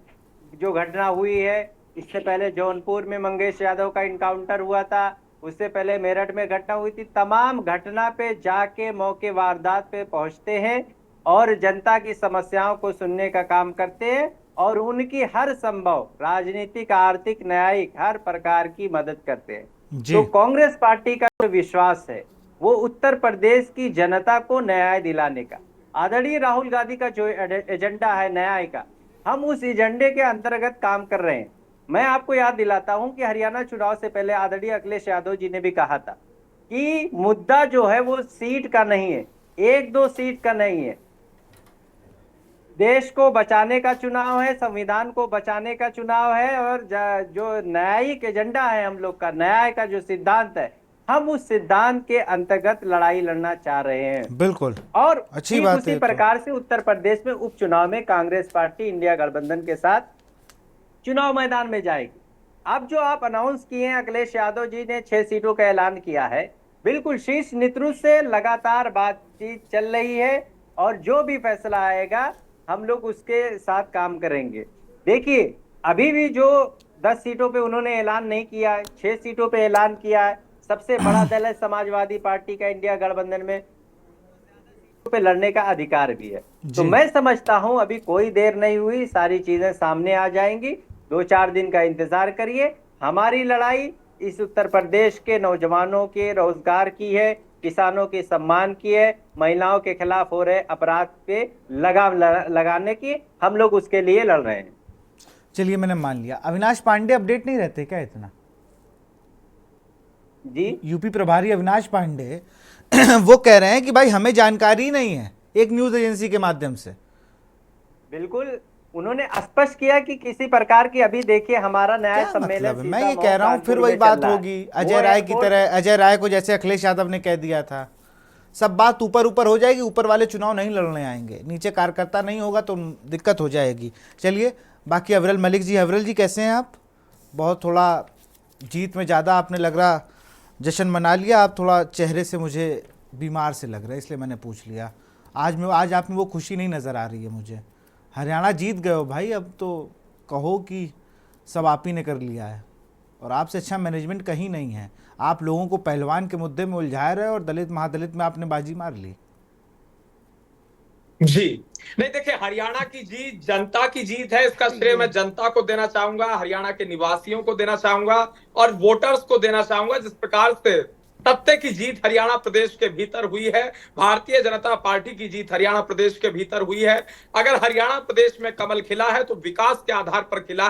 जो घटना हुई है, इससे पहले जौनपुर में मंगेश यादव का इनकाउंटर हुआ था, उससे पहले मेरठ में घटना हुई थी, तमाम घटना पे जाके मौके वारदात पे पहुंचते हैं और जनता की समस्याओं को सुनने का काम करते हैं, और उनकी हर संभव राजनीतिक, आर्थिक, न्यायिक हर प्रकार की मदद करते हैं। तो कांग्रेस पार्टी का जो विश्वास है वो उत्तर प्रदेश की जनता को न्याय दिलाने का, आदरणीय राहुल गांधी का जो एजेंडा है न्याय का, हम उस एजेंडे के अंतर्गत काम कर रहे हैं। मैं आपको याद दिलाता हूं कि हरियाणा चुनाव से पहले आदरणीय अखिलेश यादव जी ने भी कहा था कि मुद्दा जो है वो सीट का नहीं है, 1-2 सीट का नहीं है, देश को बचाने का चुनाव है, संविधान को बचाने का चुनाव है, और जो न्यायिक एजेंडा है हम लोग का, न्याय का जो सिद्धांत है, हम उस सिद्धांत के अंतर्गत लड़ाई लड़ना चाह रहे हैं। बिल्कुल, और अच्छी बात उसी है। प्रकार से उत्तर प्रदेश में उपचुनाव में कांग्रेस पार्टी इंडिया गठबंधन के साथ चुनाव मैदान में जाएगी। अब जो आप अनाउंस किए हैं, अखिलेश यादव जी ने 6 सीटों का ऐलान किया है, बिल्कुल शीर्ष नेतृत्व से लगातार बातचीत चल रही है, और जो भी फैसला आएगा हम लोग उसके साथ काम करेंगे। देखिए, अभी भी जो 10 सीटों पे उन्होंने ऐलान नहीं किया है, 6 सीटों पे ऐलान किया है। सबसे बड़ा दल है समाजवादी पार्टी का इंडिया गठबंधन में, पे लड़ने का अधिकार भी है। तो मैं समझता हूं अभी कोई देर नहीं हुई, सारी चीजें सामने आ जाएंगी। 2-4 दिन का इंतजार करिए। हमारी लड़ाई इस उत्तर प्रदेश के नौजवानों के रोजगार की है, किसानों के सम्मान की है, महिलाओं के खिलाफ हो रहे अपराध पे लगाने की, हम लोग उसके लिए लड़ रहे हैं। चलिए, मैंने मान लिया। अविनाश पांडे अपडेट नहीं रहते क्या इतना? जी, यूपी प्रभारी अविनाश पांडे वो कह रहे हैं कि भाई हमें जानकारी नहीं है, एक न्यूज एजेंसी के माध्यम से। बिल्कुल, उन्होंने स्पष्ट किया कि किसी प्रकार की, अभी देखिए हमारा न्याय सम्मेलन, मतलब मैं ये कह रहा हूँ फिर वही बात होगी अजय राय की तरह, अजय राय को जैसे अखिलेश यादव ने कह दिया था, सब बात ऊपर ऊपर हो जाएगी, ऊपर वाले चुनाव नहीं लड़ने आएंगे, नीचे कार्यकर्ता नहीं होगा तो दिक्कत हो जाएगी। चलिए, बाकी अविरल मलिक जी, अविरल जी कैसे हैं आप? बहुत थोड़ा जीत में ज़्यादा आपने लग रहा जश्न मना लिया, आप थोड़ा चेहरे से मुझे बीमार से लग रहा है, इसलिए मैंने पूछ लिया। आज आप में वो खुशी नहीं नज़र आ रही है मुझे। हरियाणा जीत गए हो भाई, अब तो कहो कि सब आप ही ने कर लिया है, और आपसे अच्छा मैनेजमेंट कहीं नहीं है। आप लोगों को पहलवान के मुद्दे में उलझा रहे हो और दलित महादलित में आपने बाजी मार ली। जी नहीं, देखिए, हरियाणा की जीत जनता की जीत है। इसका श्रेय मैं जनता को देना चाहूंगा, हरियाणा के निवासियों को देना चाहूंगा और वोटर्स को देना चाहूंगा। जिस प्रकार से सत्य की जीत हरियाणा प्रदेश के भीतर हुई है, भारतीय जनता पार्टी की जीत हरियाणा प्रदेश के भीतर हुई है। अगर हरियाणा प्रदेश में कमल खिला है तो विकास के आधार पर खिला।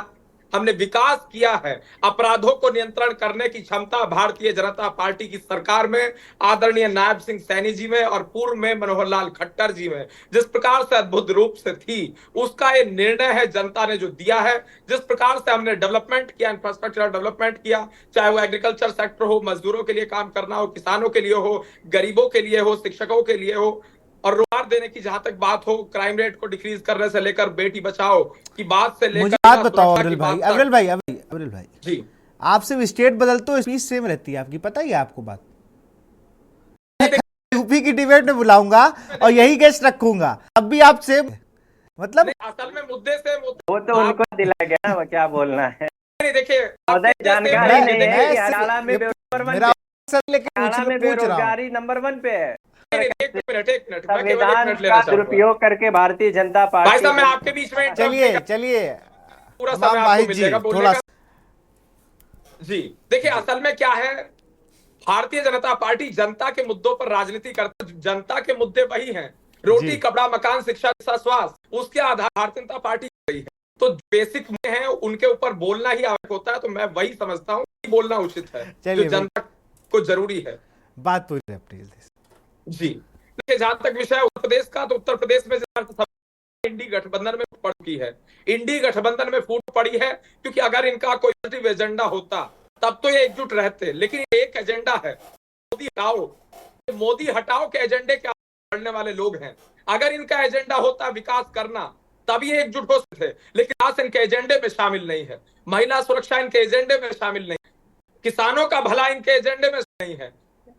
हमने विकास किया है। अपराधों को नियंत्रण करने की क्षमता भारतीय जनता पार्टी की सरकार में, आदरणीय नायब सिंह सैनी जी में और पूर्व में मनोहर लाल खट्टर जी में जिस प्रकार से अद्भुत रूप से थी, उसका ये निर्णय है जनता ने जो दिया है। जिस प्रकार से हमने डेवलपमेंट किया, इंफ्रास्ट्रक्चर डेवलपमेंट किया, चाहे वो एग्रीकल्चर सेक्टर हो, मजदूरों के लिए काम करना हो, किसानों के लिए हो, गरीबों के लिए हो, शिक्षकों के लिए हो, और रोजगार देने की जहां तक बात हो, क्राइम रेट को डिक्रीज करने से लेकर बेटी बचाओ की बात से लेकर मुझे बात बताओ अविरल भाई, अविरल भाई जी, आपसे स्टेट बदलते हो स्पीच सेम रहती है आपकी, पता ही है आपको बात। यूपी की डिबेट में बुलाऊंगा और यही गेस्ट रखूंगा, अब भी आप सेम, मतलब असल में मुद्दे से वो तो उनको दिला गया ना, क्या बोलना है। नहीं देखिए, जानकारी नहीं है कि हरियाणा में बेरोजगारी नंबर 1 पे है। एक मिनट संविधान का दुरुपयोग करके भारतीय जनता पार्टी, भाई साहब मैं आपके बीच में चलिए पूरा समय आपको मिलेगा बोलने का। जी देखिए, असल में क्या है, भारतीय जनता पार्टी जनता के मुद्दों पर राजनीति करती है। जनता के मुद्दे वही हैं, रोटी कपड़ा मकान शिक्षा स्वास्थ्य, उसके आधार भारतीय जनता पार्टी रही है। तो बेसिक में है उनके ऊपर बोलना ही आवश्यक होता है, तो मैं वही समझता हूँ कि बोलना उचित है जो जनता को जरूरी है। बात पूरी है जी देखिए, जहां तक विषय उत्तर प्रदेश का, तो उत्तर प्रदेश में इंडी गठबंधन में पड़ चुकी है। इंडी गठबंधन में फूट पड़ी है क्योंकि अगर इनका कोई पॉजिटिव एजेंडा होता तब तो ये एकजुट रहते, लेकिन एक एजेंडा है मोदी हटाओ के एजेंडे के बढ़ने वाले लोग हैं। अगर इनका एजेंडा होता विकास करना तब ये एकजुट हो सकते, लेकिन आज इनके एजेंडे में शामिल नहीं है। महिला सुरक्षा इनके एजेंडे में शामिल नहीं, किसानों का भला इनके एजेंडे में नहीं है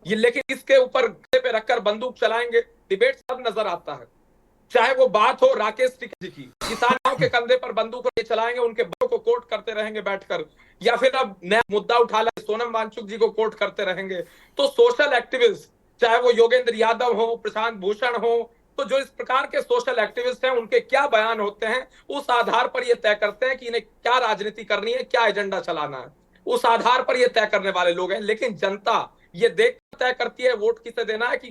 ये, लेकिन इसके ऊपर पे रखकर बंदूक चलाएंगे। डिबेट सब नजर आता है, चाहे वो बात हो राकेश टिकैत जी की, किसानों के कंधे पर बंदूक चलाएंगे, उनके बच्चों को कोर्ट करते रहेंगे बैठकर, या फिर अब नया मुद्दा उठा ले सोनम वांगचुक जी को कोर्ट करते रहेंगे। तो सोशल एक्टिविस्ट, चाहे वो योगेंद्र यादव हो, प्रशांत भूषण हो, तो जो इस प्रकार के सोशल एक्टिविस्ट हैं उनके क्या बयान होते हैं, उस आधार पर ये तय करते हैं कि इन्हें क्या राजनीति करनी है, क्या एजेंडा चलाना है, उस आधार पर ये तय करने वाले लोग हैं। लेकिन जनता ये देख तय करती है वोट किसे देना है कि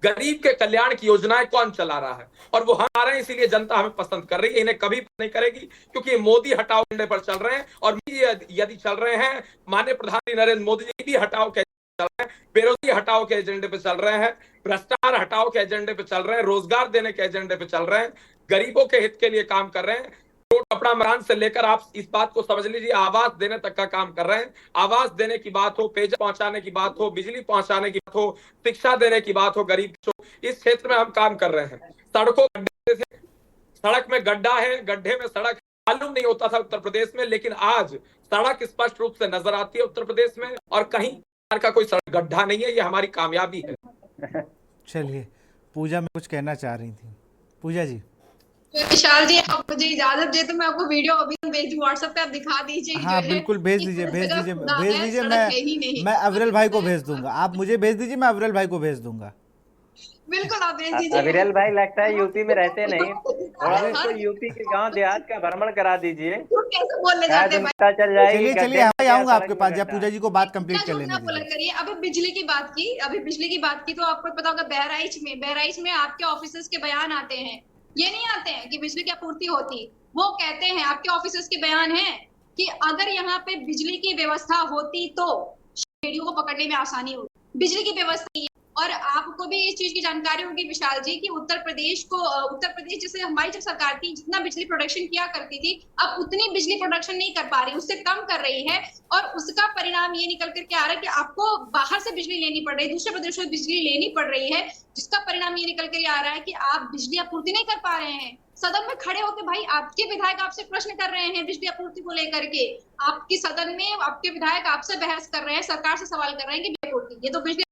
गरीब के कल्याण की योजनाएं कौन चला रहा है, और वो हम आ रहे हैं, इसीलिए जनता हमें पसंद कर रही है। इन्हें कभी नहीं करेगी क्योंकि मोदी हटाओ एजेंडे पर चल रहे हैं, और यदि चल रहे हैं, माननीय प्रधानमंत्री नरेंद्र मोदी जी भी हटाओ के चल रहे हैं, बेरोजगारी हटाओ के एजेंडे पे चल रहे हैं, भ्रष्टाचार हटाओ के एजेंडे पे चल रहे हैं, रोजगार देने के एजेंडे पे चल रहे हैं, गरीबों के हित के लिए काम कर रहे हैं। कपड़ा मकान से लेकर आप इस बात को समझ लीजिए, आवास देने तक का काम कर रहे हैं। आवास देने की बात हो, पेयजल पहुंचाने की बात हो, बिजली पहुंचाने की बात हो, शिक्षा देने की बात हो, गरीब इस क्षेत्र में हम काम कर रहे हैं। सड़कों सड़क में गड्ढा है, गड्ढे में सड़क मालूम नहीं होता था उत्तर प्रदेश में, लेकिन आज सड़क स्पष्ट रूप से नजर आती है उत्तर प्रदेश में, और कहीं का कोई सड़क गड्ढा नहीं है। ये हमारी कामयाबी है। चलिए, पूजा में कुछ कहना चाह रही थी, पूजा जी। विशाल जी, आप मुझे इजाजत दे तो मैं आपको वीडियो अभी भेज व्हाट्सएप पे, आप दिखा दीजिए। हाँ बिल्कुल, भेज दीजिए मैं अविरल भाई को भेज दूंगा। आप मुझे भेज दीजिए, मैं अविरल भाई को भेज दूंगा। बिल्कुल आप भेज दीजिए। अविरल भाई लगता है यूपी में रहते नहीं, थोड़ा इसको यूपी के गांव देहात का भ्रमण करा दीजिए, कैसे बोलने जाते हैं, पता चल जाएगी। चलिए मैं आऊंगा आपके पास, जब पूजा जी को बात कंप्लीट कर लेने करिए। अभी बिजली की बात की तो आपको पता होगा, बहराइच में आपके ऑफिसर्स के बयान आते हैं, ये नहीं आते हैं कि बिजली की आपूर्ति होती, वो कहते हैं, आपके ऑफिसर्स के बयान हैं कि अगर यहाँ पे बिजली की व्यवस्था होती तो रेडियो को पकड़ने में आसानी होती। बिजली की व्यवस्था नहीं है, और आपको भी इस चीज की जानकारी होगी विशाल जी कि उत्तर प्रदेश जैसे हमारी जब सरकार थी, जितना बिजली प्रोडक्शन किया करती थी, अब उतनी बिजली प्रोडक्शन नहीं कर पा रही, उससे कम कर रही है, और उसका परिणाम ये निकल करके आ रहा है कि आपको बाहर से बिजली लेनी पड़ रही है, दूसरे प्रदेशों से बिजली लेनी पड़ रही है, जिसका परिणाम ये निकल कर आ रहा है कि आप बिजली आपूर्ति नहीं कर पा रहे हैं। सदन में खड़े होकर भाई आपके विधायक आपसे प्रश्न कर रहे हैं बिजली आपूर्ति को लेकर के, आपकी सदन में आपके विधायक आपसे बहस कर रहे हैं, सरकार से सवाल कर रहे हैं कि बिजली आपूर्ति, ये तो बिजली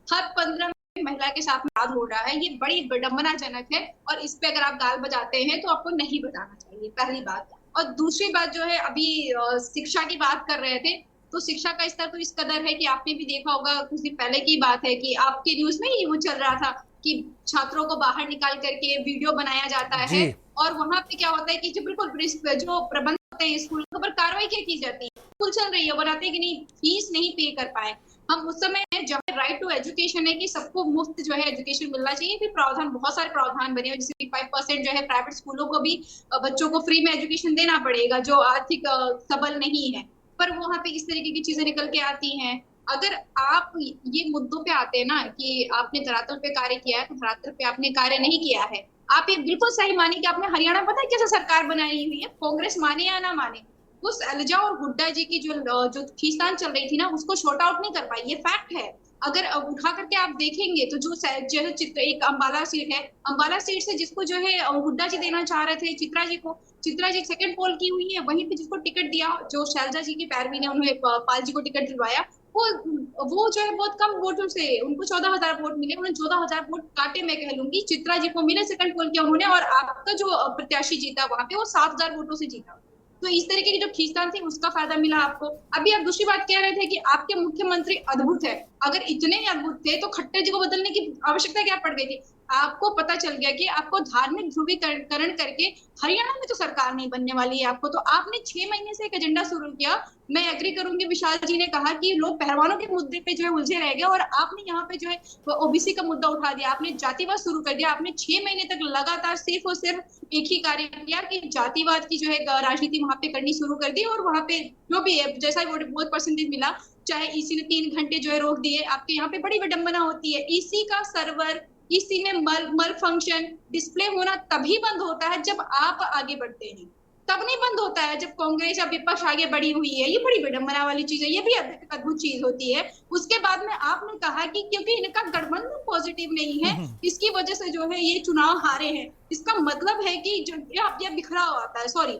हर 15 मिनट महिला के साथ अपराध हो रहा है। ये बड़ी विडंबनाजनक है, और इस पे अगर आप गाल बजाते हैं तो आपको नहीं बताना चाहिए, पहली बात। और दूसरी बात जो है, अभी शिक्षा की बात कर रहे थे, तो शिक्षा का स्तर तो इस कदर है कि आपने भी देखा होगा, कुछ दिन पहले की बात है कि आपके न्यूज में ही वो चल रहा था कि छात्रों को बाहर निकाल करके वीडियो बनाया जाता है, और वहां पे क्या होता है कि जो बिल्कुल जो प्रबंध होते हैं स्कूल के ऊपर कार्रवाई क्या की जाती है, स्कूल चल रही है, बनाते हैं कि नहीं, फीस नहीं पे कर पाए। हम उस समय है जहाँ राइट टू एजुकेशन है कि सबको मुफ्त जो है एजुकेशन मिलना चाहिए, फिर प्रावधान, बहुत सारे प्रावधान बने हुए, जैसे 5% जो है प्राइवेट स्कूलों को भी बच्चों को फ्री में एजुकेशन देना पड़ेगा जो आर्थिक सबल नहीं है, पर वहां पे इस तरीके की चीजें निकल के आती हैं। अगर आप ये मुद्दों पे आते हैं ना कि आपने धरातल पे कार्य किया है, तो धरातल पे आपने कार्य नहीं किया है। आप ये बिल्कुल सही माने कि आपने हरियाणा, पता है कैसे सरकार बनाई हुई है, कांग्रेस माने या ना माने, उस शैलजा और हुड्डा जी की जो खींचतान चल रही थी ना, उसको शॉर्ट आउट नहीं कर पाई, ये फैक्ट है। अगर उठा करके आप देखेंगे तो जो है चित्र, एक अंबाला सीट है, अंबाला सीट से जिसको जो है हुड्डा जी देना चाह रहे थे चित्रा जी को, चित्रा जी सेकंड पोल की हुई है, वहीं पे जिसको टिकट दिया, जो शैलजा जी की पैरवी ने उन्हें पाल जी को टिकट दिलवाया, वो जो है बहुत कम वोटों से, उनको 14,000 वोट मिले, उन्हें 14,000 वोट काटे, मैं कह लूंगी चित्रा जी को मिले, सेकंड पोल किया उन्होंने, और आपका जो प्रत्याशी जीता वहां पे वो 7,000 वोटों से जीता। तो इस तरीके की जो खींचतान थी उसका फायदा मिला आपको। अभी आप दूसरी बात कह रहे थे कि आपके मुख्यमंत्री अद्भुत है, अगर इतने ही अद्भुत थे तो खट्टर जी को बदलने की आवश्यकता क्या पड़ गई थी? आपको पता चल गया कि आपको धार्मिक ध्रुवीकरण करके हरियाणा में तो सरकार नहीं बनने वाली है आपको, तो आपने 6 महीने से एक एजेंडा शुरू किया। मैं एग्री करूंगी, विशाल जी ने कहा कि लोग पहलवानों के मुद्दे पे जो है उलझे रह गए, और आपने यहाँ पे जो है ओबीसी का मुद्दा उठा दिया, आपने जातिवाद शुरू कर दिया। आपने 6 महीने तक लगातार सिर्फ और सिर्फ एक ही कार्य किया कि जातिवाद की जो है राजनीति वहां पे करनी शुरू कर दी, और वहां पे जो भी है जैसा वोट परसेंटेज मिला, चाहे ईसी ने 3 घंटे जो है रोक दिए, आपके यहाँ पे बड़ी विडंबना होती है, ईसी का सर्वर, ईसी में मल फंक्शन डिस्प्ले होना तभी बंद होता है जब आप आगे बढ़ते हैं, तब नहीं बंद होता है जब कांग्रेस या विपक्ष आगे बढ़ी हुई है। ये बड़ी विडंबना वाली चीज है, ये भी अद्भुत चीज होती है। उसके बाद में आपने कहा कि क्योंकि इनका गठबंधन पॉजिटिव नहीं है, इसकी वजह से जो है ये चुनाव हारे हैं। इसका मतलब है कि जो ये बिखराव आता है, सॉरी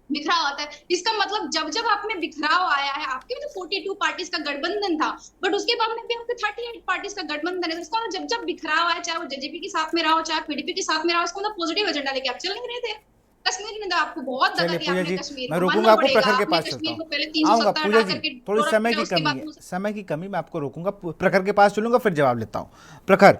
बिखराव आता है, इसका मतलब जब जब आप में बिखराव आया है, आपके भी तो 42 पार्टीज का गठबंधन था, बट उसके बाद में भी आपके 38 पार्टीज का गठबंधन है, इसका जब जब बिखराव आया, चाहे वो जेजेपी के साथ में रहा हो, चाहे पीडीपी के साथ में रहा हो, इसका मतलब पॉजिटिव एजेंडा लेके आप चल नहीं रहे थे। कश्मीर ने तो आपको बहुत दगा चलिए दिया, पूजा आपने जी, कश्मीर मैं को रोकूंगा मानना आपको, पड़ेगा, प्रखर के आपने पास चलता कश्मीर को हूँ। पहले आऊंगा 370 पूजा हटा जी, करके थोड़ी पूरा समय किया, की उसके कमी बाद है, समय की कमी, मैं आपको रोकूंगा, प्रखर के पास चलूंगा, फिर जवाब लेता हूँ। प्रखर,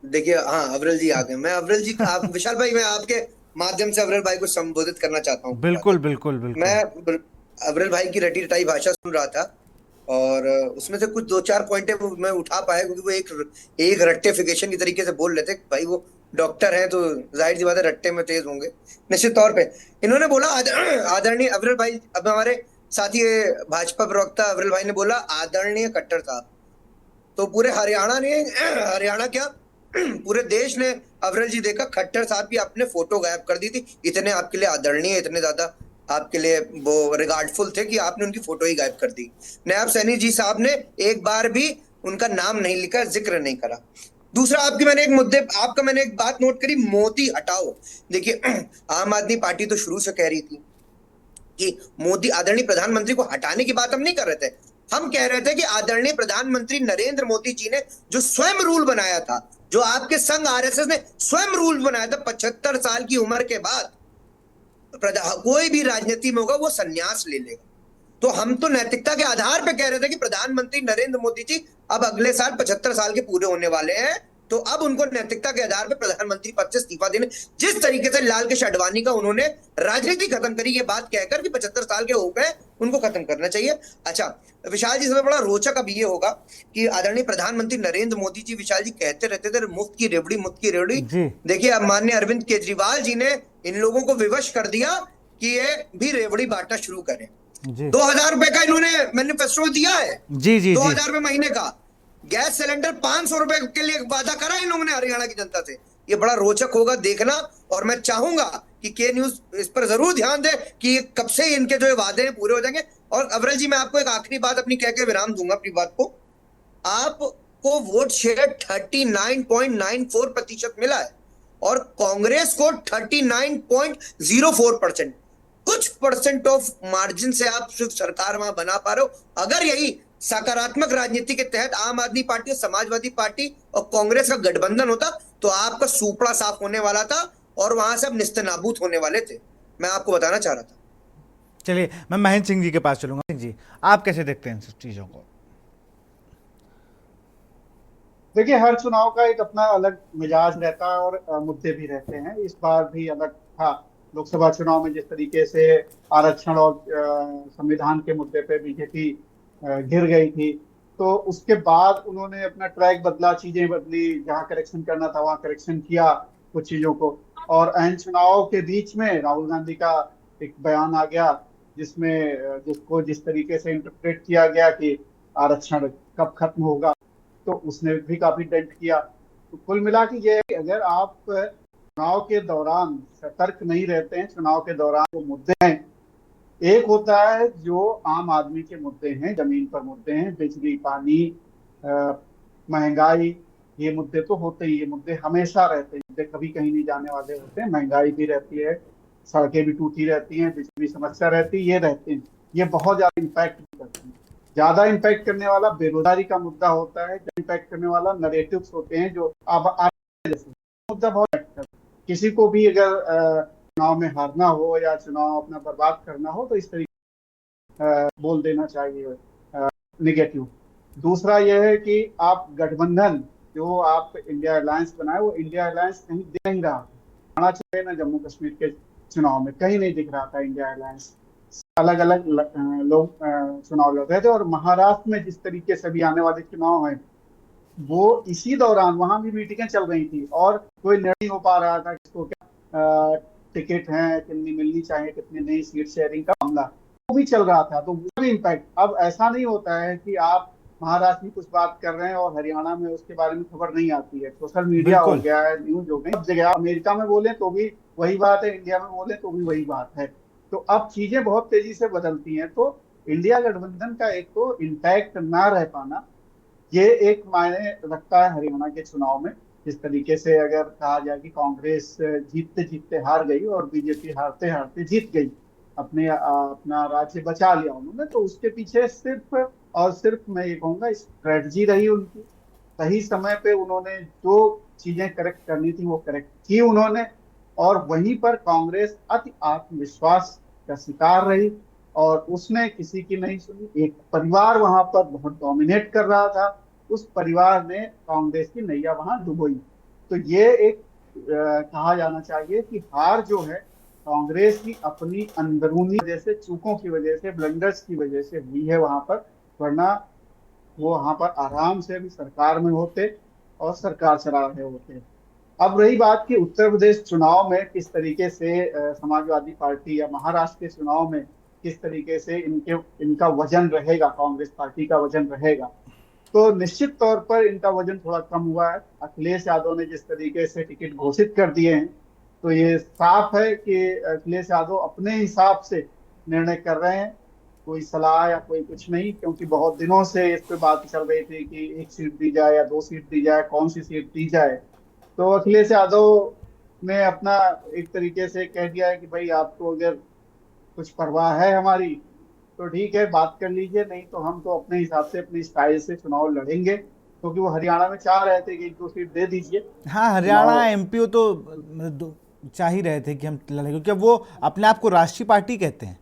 देखिए हाँ, अवरल जी आ गए। मैं अवरल जी, आप विशाल भाई, मैं आपके माध्यम से अवरल भाई को संबोधित करना चाहता हूँ। बिल्कुल बिल्कुल बिल्कुल। मैं अवरल भाई की रटी रटाई भाषा सुन रहा था, और उसमें से कुछ 2-4 पॉइंट है वो मैं उठा पाया, क्योंकि वो एक रट्टेफिकेशन की तरीके से बोल रहे थे। भाई वो डॉक्टर हैं तो जाहिर सी बात है रट्टे में तेज होंगे निश्चित तौर पे। इन्होंने बोला आदरणीय अवरल भाई, अब हमारे साथी भाजपा प्रवक्ता अवरल भाई ने बोला आदरणीय खट्टर साहब, तो पूरे हरियाणा ने हरियाणा क्या पूरे देश ने अवरल जी देखा, खट्टर साहब की अपने फोटो गायब कर दी थी। इतने आपके लिए आदरणीय, इतने ज्यादा आपके लिए वो रिगार्डफुल थे कि आपने उनकी फोटो ही गायब कर दी। नायब सैनी जी साहब ने एक बार भी उनका नाम नहीं लिखा, जिक्र नहीं करा। दूसरा, आपका मैंने एक बात नोट करी, मोदी हटाओ। देखिए आम आदमी पार्टी तो शुरू से कह रही थी कि मोदी, आदरणीय प्रधानमंत्री को हटाने की बात हम नहीं कर रहे थे। हम कह रहे थे कि आदरणीय प्रधानमंत्री नरेंद्र मोदी जी ने जो स्वयं रूल बनाया था, जो आपके संघ आरएसएस ने स्वयं रूल बनाया था, 75 साल की उम्र के बाद कोई भी राजनीति में होगा वो संन्यास ले लेगा। तो हम तो नैतिकता के आधार पर कह रहे थे कि प्रधानमंत्री नरेंद्र मोदी जी अब अगले साल 75 साल के पूरे होने वाले हैं, तो अब उनको नैतिकता के आधार पर प्रधानमंत्री पद से इस्तीफा देने, जिस तरीके से लाल कृष्ण आडवाणी का उन्होंने राजनीति खत्म करी, ये बात कहकर कि 75 साल के हो गए, उनको खत्म करना चाहिए। अच्छा विशाल जी, सबसे बड़ा रोचक अब ये होगा कि आदरणीय प्रधानमंत्री नरेंद्र मोदी जी, विशाल जी कहते रहते थे मुफ्त की रेवड़ी। देखिए अब माननीय अरविंद केजरीवाल जी ने इन लोगों को विवश कर दिया कि ये भी रेवड़ी बांटना शुरू करें। 2,000 रुपए का इन्होंने मैनिफेस्टो दिया है, 2,000 रुपए महीने का। गैस सिलेंडर 500 रुपए के लिए वादा करा इन लोगों ने हरियाणा की जनता से। ये बड़ा रोचक होगा देखना, और मैं चाहूंगा कि के न्यूज इस पर जरूर ध्यान दे कि कब से इनके जो वादे हैं पूरे हो जाएंगे। और अवरल जी, मैं आपको एक आखिरी बात अपनी कह के विराम दूंगा अपनी बात को। आपको वोट शेयर 39.94% मिला है, और कांग्रेस को 39.04%। कुछ परसेंट ऑफ मार्जिन से आप सिर्फ सरकार वहां बना पा रहे हो। अगर यही सकारात्मक राजनीति के तहत आम आदमी पार्टी, समाजवादी पार्टी और कांग्रेस का गठबंधन होता, तो आपका सूपड़ा साफ होने वाला था और वहां से अब निस्तनाबूत होने वाले थे। मैं आपको बताना चाह रहा था। चलिए मैं महेंद्र सिंह जी के पास चलूंगा। सिंह जी, आप कैसे देखते हैं इन सब चीजों को? देखिए हर चुनाव का एक अपना अलग मिजाज रहता है और मुद्दे भी रहते हैं। इस बार भी अलग था। लोकसभा चुनाव में जिस तरीके से आरक्षण और संविधान के मुद्दे पे बीजेपी गिर गई थी, तो उसके बाद उन्होंने अपना ट्रैक बदला, चीजें बदली, जहां करेक्शन करना था वहां करेक्शन किया कुछ चीजों को। और अहम चुनाव के बीच में राहुल गांधी का एक बयान आ गया जिसमें जिसको जिस तरीके से इंटरप्रेट किया गया कि आरक्षण कब खत्म होगा, तो उसने भी काफी डेंट किया। तो कुल मिला के ये है कि अगर आप चुनाव के दौरान सतर्क नहीं रहते हैं, चुनाव के दौरान जो मुद्दे हैं, एक होता है जो आम आदमी के मुद्दे हैं, जमीन पर मुद्दे हैं, बिजली, पानी, महंगाई, ये मुद्दे तो होते ही, ये मुद्दे हमेशा रहते हैं, मुद्दे कभी कहीं नहीं जाने वाले होते हैं। महंगाई भी रहती है, सड़कें भी टूटी रहती हैं, बिजली समस्या रहती है, ये रहते हैं, ये बहुत ज्यादा इम्पैक्ट भी करते हैं। ज्यादा इम्पैक्ट करने वाला बेरोजगारी का मुद्दा होता है, इम्पैक्ट करने वाला नरेटिव्स होते हैं जो अब मुद्दा बहुत इम्पैक्ट करता है। किसी को भी अगर चुनाव में हारना हो या चुनाव अपना बर्बाद करना हो तो इस तरीके बोल देना चाहिए निगेटिव। दूसरा यह है कि आप गठबंधन जो आप इंडिया अलायंस बनाए, वो इंडिया अलायंस कहीं दिख नहीं रहा, आना चाहिए ना, जम्मू कश्मीर के चुनाव में कहीं नहीं दिख रहा था इंडिया अलायंस। अलग अलग लोग चुनाव लड़ रहे थे, और महाराष्ट्र में जिस तरीके से भी आने वाले चुनाव हैं, वो इसी दौरान वहां भी मीटिंगें चल रही थी और कोई निर्णय हो पा रहा था किसको क्या टिकट है, कितनी मिलनी चाहिए, कितनी नहीं, सीट शेयरिंग का मामला वो भी चल रहा था। तो वो भी इम्पैक्ट। अब ऐसा नहीं होता है कि आप महाराष्ट्र में कुछ बात कर रहे हैं और हरियाणा में उसके बारे में खबर नहीं आती है। सोशल मीडिया हो गया है, न्यूज हो गई, सब जगह। अमेरिका में बोले तो भी वही बात है, इंडिया में बोले तो भी वही बात है। तो अब चीजें बहुत तेजी से बदलती हैं। तो इंडिया गठबंधन का एक तो इम्पैक्ट ना रह पाना, ये एक मायने रखता है हरियाणा के चुनाव में। जिस तरीके से अगर कहा जाए कि कांग्रेस जीतते जीतते हार गई और बीजेपी हारते हारते जीत गई, अपना राज्य बचा लिया उन्होंने, तो उसके पीछे सिर्फ और सिर्फ मैं ये कहूंगा स्ट्रेटजी रही उनकी। सही समय पे उन्होंने जो चीजें करेक्ट करनी थी वो करेक्ट की उन्होंने, और वहीं पर कांग्रेस अति आत्मविश्वास का शिकार रही और उसने किसी की नहीं सुनी। एक परिवार वहां पर बहुत डोमिनेट कर रहा था, उस परिवार ने कांग्रेस की नैया वहां डुबोई। तो ये एक कहा जाना चाहिए कि हार जो है कांग्रेस की अपनी अंदरूनी वजह से, चूकों की वजह से, ब्लंडर्स की वजह से हुई है वहां पर, वरना वो वहां पर आराम से भी सरकार में होते और सरकार चला रहे होते। अब रही बात कि उत्तर प्रदेश चुनाव में किस तरीके से समाजवादी पार्टी या महाराष्ट्र के चुनाव में किस तरीके से इनका वजन रहेगा, कांग्रेस पार्टी का वजन रहेगा, तो निश्चित तौर पर इनका वजन थोड़ा कम हुआ है। अखिलेश यादव ने जिस तरीके से टिकट घोषित कर दिए हैं, तो ये साफ है कि अखिलेश यादव अपने हिसाब से निर्णय कर रहे हैं, कोई सलाह या कोई कुछ नहीं। क्योंकि बहुत दिनों से इस पे बात चल रही थी कि 1 सीट दी जाए या 2 सीट दी जाए, कौन सी सीट दी जाए। तो अखिलेश यादव ने अपना एक तरीके से कह दिया है कि भाई आपको अगर कुछ परवाह है हमारी तो ठीक है, बात कर लीजिए, नहीं तो हम तो अपने हिसाब से अपनी स्टाइल से चुनाव लड़ेंगे। क्योंकि वो हरियाणा में चाह रहे थे कि 1-2 सीट दे दीजिए। हाँ, हरियाणा एमपी तो चाह ही रहे थे कि हम लड़ें, क्योंकि वो अपने आप को राष्ट्रीय पार्टी कहते हैं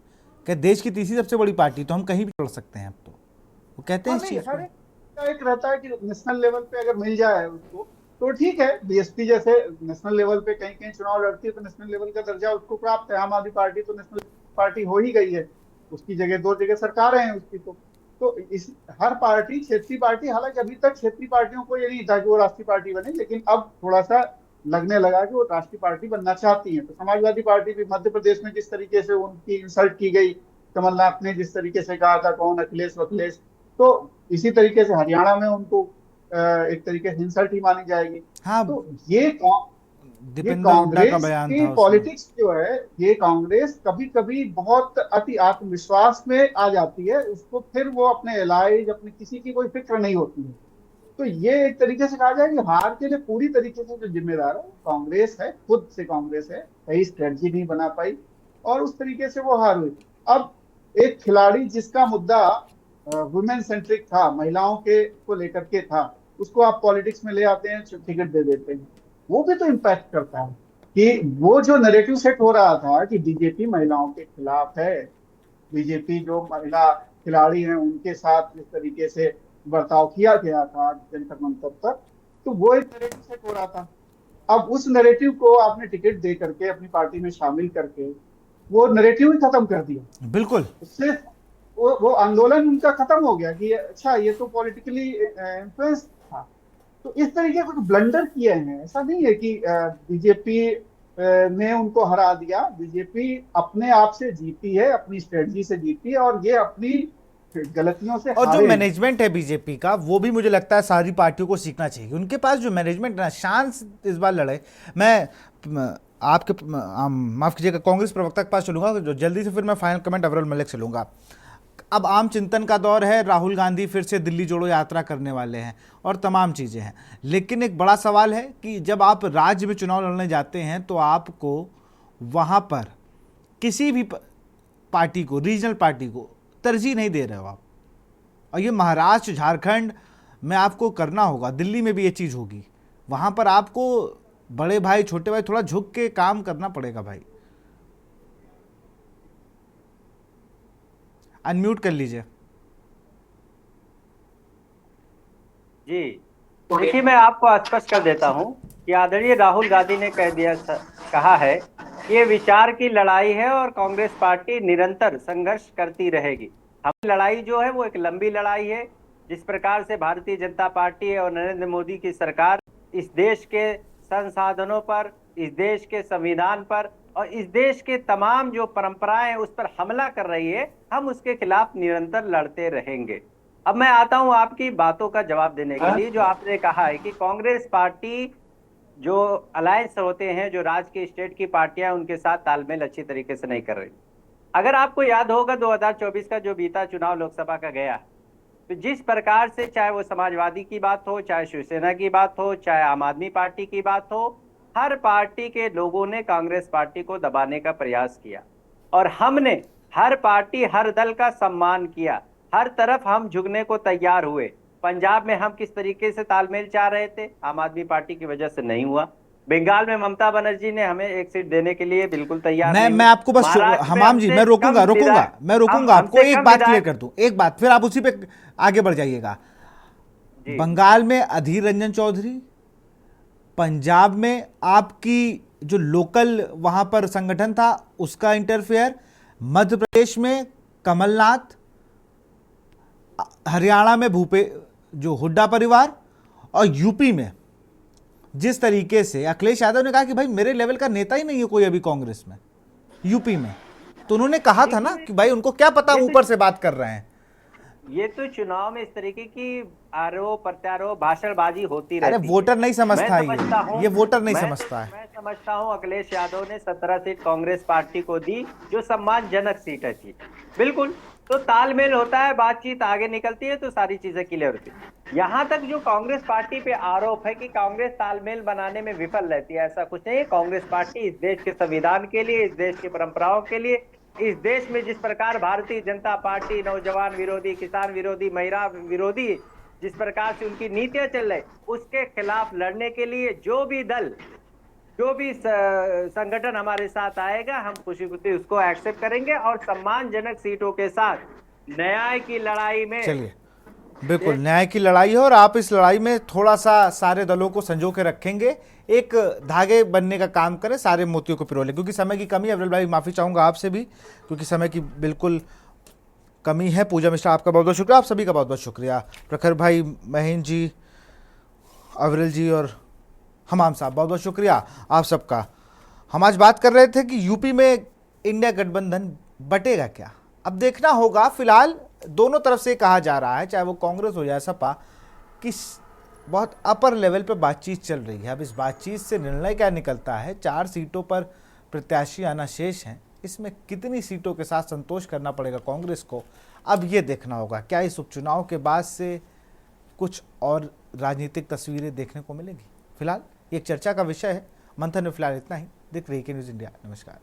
कि देश की तीसरी सबसे बड़ी पार्टी, तो हम कहीं भी लड़ सकते हैं। अब तो वो कहते हैं इस चीज को। एक रहता है कि नेशनल लेवल पे अगर मिल जाए उसको तो ठीक है। बीएसपी जैसे नेशनल लेवल पे कहीं कहीं चुनाव लड़ती है तो नेशनल लेवल का दर्जा उसको प्राप्त है। आम आदमी पार्टी तो नेशनल पार्टी हो ही गई है, उसकी जगह 2 जगह सरकारें हैं उसकी। तो इस हर पार्टी क्षेत्रीय पार्टी, हालांकि अभी तक क्षेत्रीय पार्टियों को ये नहीं था कि वो राष्ट्रीय पार्टी बने, लेकिन अब थोड़ा सा लगने लगा कि वो राष्ट्रीय पार्टी बनना चाहती है। तो समाजवादी पार्टी भी मध्य प्रदेश में जिस तरीके से उनकी इंसल्ट की गई, कमलनाथ ने जिस तरीके से कहा था कौन अखिलेश वखिलेश, तो इसी तरीके से हरियाणा में उनको एक तरीके से इंसल्ट ही मानी जाएगी। हाँ, तो ये कांग्रेस की पॉलिटिक्स जो है, ये कांग्रेस कभी कभी बहुत अति आत्मविश्वास में आ जाती है, उसको फिर वो अपने एलाइज, अपने किसी की कोई फिक्र नहीं होती है। तो ये एक तरीके से कहा जाए कि हार के लिए पूरी तरीके से जो जिम्मेदार है कांग्रेस है, खुद से कांग्रेस है, सही स्ट्रेटजी नहीं बना पाई और उस तरीके से वो हार हुई। अब एक खिलाड़ी जिसका मुद्दा वुमेन सेंट्रिक था, महिलाओं के को लेकर के था, उसको आप पॉलिटिक्स में ले आते हैं, टिकट दे देते हैं, वो भी तो इम्पैक्ट करता है। कि वो जो नैरेटिव सेट हो रहा था कि बीजेपी महिलाओं के खिलाफ है, बीजेपी जो महिला खिलाड़ी हैं उनके साथ जिस तरीके से बर्ताव किया गया था जंतर मंतर पर, तो वो एक नैरेटिव सेट हो रहा था। अब उस नैरेटिव को आपने टिकट दे करके अपनी पार्टी में शामिल करके वो नैरेटिव ही खत्म कर दिया। बिल्कुल। उससे वो आंदोलन उनका खत्म हो गया कि अच्छा ये तो पॉलिटिकली इन्फ्लुएंस था। तो इस तरीके के ब्लंडर किए हैं। ऐसा नहीं है कि बीजेपी ने उनको हरा दिया। बीजेपी अपने आप से जीती है, अपनी स्ट्रेटजी से जीती है, और ये अपनी गलतियों से और जो हारे हैं। मैनेजमेंट है बीजेपी का, वो भी मुझे लगता है सारी पार्टियों को सीखना चाहिए। उनके पास जो मैनेजमेंट है ना, शान से इस बार लड़े। मैं आपके माफ कीजिएगा, कांग्रेस प्रवक्ता के पास चलूंगा जो जल्दी से, फिर मैं फाइनल कमेंट अवरल मलिक से लूंगा। अब आम चिंतन का दौर है, राहुल गांधी फिर से दिल्ली जोड़ो यात्रा करने वाले हैं और तमाम चीज़ें हैं। लेकिन एक बड़ा सवाल है कि जब आप राज्य में चुनाव लड़ने जाते हैं तो आपको वहाँ पर किसी भी पार्टी को, रीजनल पार्टी को तरजीह नहीं दे रहे हो आप। और ये महाराष्ट्र, झारखंड में आपको करना होगा, दिल्ली में भी ये चीज़ होगी। वहाँ पर आपको बड़े भाई छोटे भाई थोड़ा झुक के काम करना पड़ेगा भाई। अनम्यूट कर लीजिए। जी देखिए, मैं आपको स्पष्ट कर देता हूं कि आदरणीय राहुल गांधी ने कहा है कि ये विचार की लड़ाई है और कांग्रेस पार्टी निरंतर संघर्ष करती रहेगी। हमारी लड़ाई जो है वो एक लंबी लड़ाई है। जिस प्रकार से भारतीय जनता पार्टी और नरेंद्र मोदी की सरकार इस देश के संसाधनों पर, इस देश के संविधान पर और इस देश के तमाम जो परंपराएं हैं उस पर हमला कर रही है, हम उसके खिलाफ निरंतर लड़ते रहेंगे। अब मैं आता हूं आपकी बातों का जवाब देने के लिए। जो आपने कहा है कि कांग्रेस पार्टी जो अलायंस होते हैं, जो राज्य की स्टेट की पार्टियां, उनके साथ तालमेल अच्छी तरीके से नहीं कर रही। अगर आपको याद होगा 2024 का जो बीता चुनाव लोकसभा का गया, तो जिस प्रकार से चाहे वो समाजवादी की बात हो, चाहे शिवसेना की बात हो, चाहे आम आदमी पार्टी की बात हो, हर पार्टी के लोगों ने कांग्रेस पार्टी को दबाने का प्रयास किया और हमने हर पार्टी, हर दल का सम्मान किया। हर तरफ हम झुकने को तैयार हुए। पंजाब में हम किस तरीके से तालमेल चाह रहे थे, आम आदमी पार्टी की वजह से नहीं हुआ। बंगाल में ममता बनर्जी ने हमें एक सीट देने के लिए बिल्कुल तैयार नहीं। मैं आपको बस हमाम जी, मैं रोकूंगा आपको। एक बात क्लियर कर दूं, एक बात, फिर आप उसी पे आगे बढ़ जाइएगा। बंगाल में अधीर रंजन चौधरी, पंजाब में आपकी जो लोकल वहां पर संगठन था उसका इंटरफेयर, मध्य प्रदेश में कमलनाथ, हरियाणा में जो हुड्डा परिवार, और यूपी में जिस तरीके से अखिलेश यादव ने कहा कि भाई मेरे लेवल का नेता ही नहीं है कोई अभी कांग्रेस में, यूपी में। तो उन्होंने कहा था ना कि भाई उनको क्या पता, ऊपर से बात कर रहे हैं। ये तो चुनाव में इस तरीके की आरोप प्रत्यारोप, भाषणबाजी होती रहती है। अरे वोटर नहीं समझता ये वोटर नहीं समझता है। मैं समझता हूँ अखिलेश यादव ने 17 सीट कांग्रेस पार्टी को दी, जो सम्मानजनक सीटें थी। बिल्कुल, तो तालमेल होता है, बातचीत आगे निकलती है तो सारी चीजें क्लियर होती है। यहाँ तक जो कांग्रेस पार्टी पे आरोप है कि कांग्रेस तालमेल बनाने में विफल रहती है, ऐसा कुछ नहीं है। कांग्रेस पार्टी इस देश के संविधान के लिए, इस देश की परंपराओं के लिए, इस देश में जिस प्रकार भारतीय जनता पार्टी नौजवान विरोधी, किसान विरोधी, महिला विरोधी, जिस प्रकार से उनकी नीतियां चल रही, उसके खिलाफ लड़ने के लिए जो भी दल, जो भी संगठन हमारे साथ आएगा, हम खुशी खुशी उसको एक्सेप्ट करेंगे और सम्मानजनक सीटों के साथ न्याय की लड़ाई में। चलिए, बिल्कुल न्याय की लड़ाई है और आप इस लड़ाई में थोड़ा सा सारे दलों को संजो के रखेंगे, एक धागे बनने का काम करें, सारे मोतियों को पिरो लें। क्योंकि समय की कमी है, अवरल भाई माफ़ी चाहूँगा आपसे भी, क्योंकि समय की बिल्कुल कमी है। पूजा मिश्रा आपका बहुत बहुत शुक्रिया, आप सभी का बहुत बहुत शुक्रिया। प्रखर भाई, महेंद्र जी, अवरल जी और हमाम साहब, बहुत बहुत शुक्रिया आप सबका। हम आज बात कर रहे थे कि यूपी में इंडिया गठबंधन बटेगा क्या। अब देखना होगा। फिलहाल दोनों तरफ से कहा जा रहा है, चाहे वो कांग्रेस हो या सपा, कि बहुत अपर लेवल पे बातचीत चल रही है। अब इस बातचीत से निर्णय क्या निकलता है, 4 सीटों पर प्रत्याशी आना शेष हैं, इसमें कितनी सीटों के साथ संतोष करना पड़ेगा कांग्रेस को, अब ये देखना होगा। क्या इस उपचुनाव के बाद से कुछ और राजनीतिक तस्वीरें देखने को मिलेंगी। फिलहाल ये एक चर्चा का विषय है। मंथन में फिलहाल इतना ही। देख रही के न्यूज़ इंडिया। नमस्कार।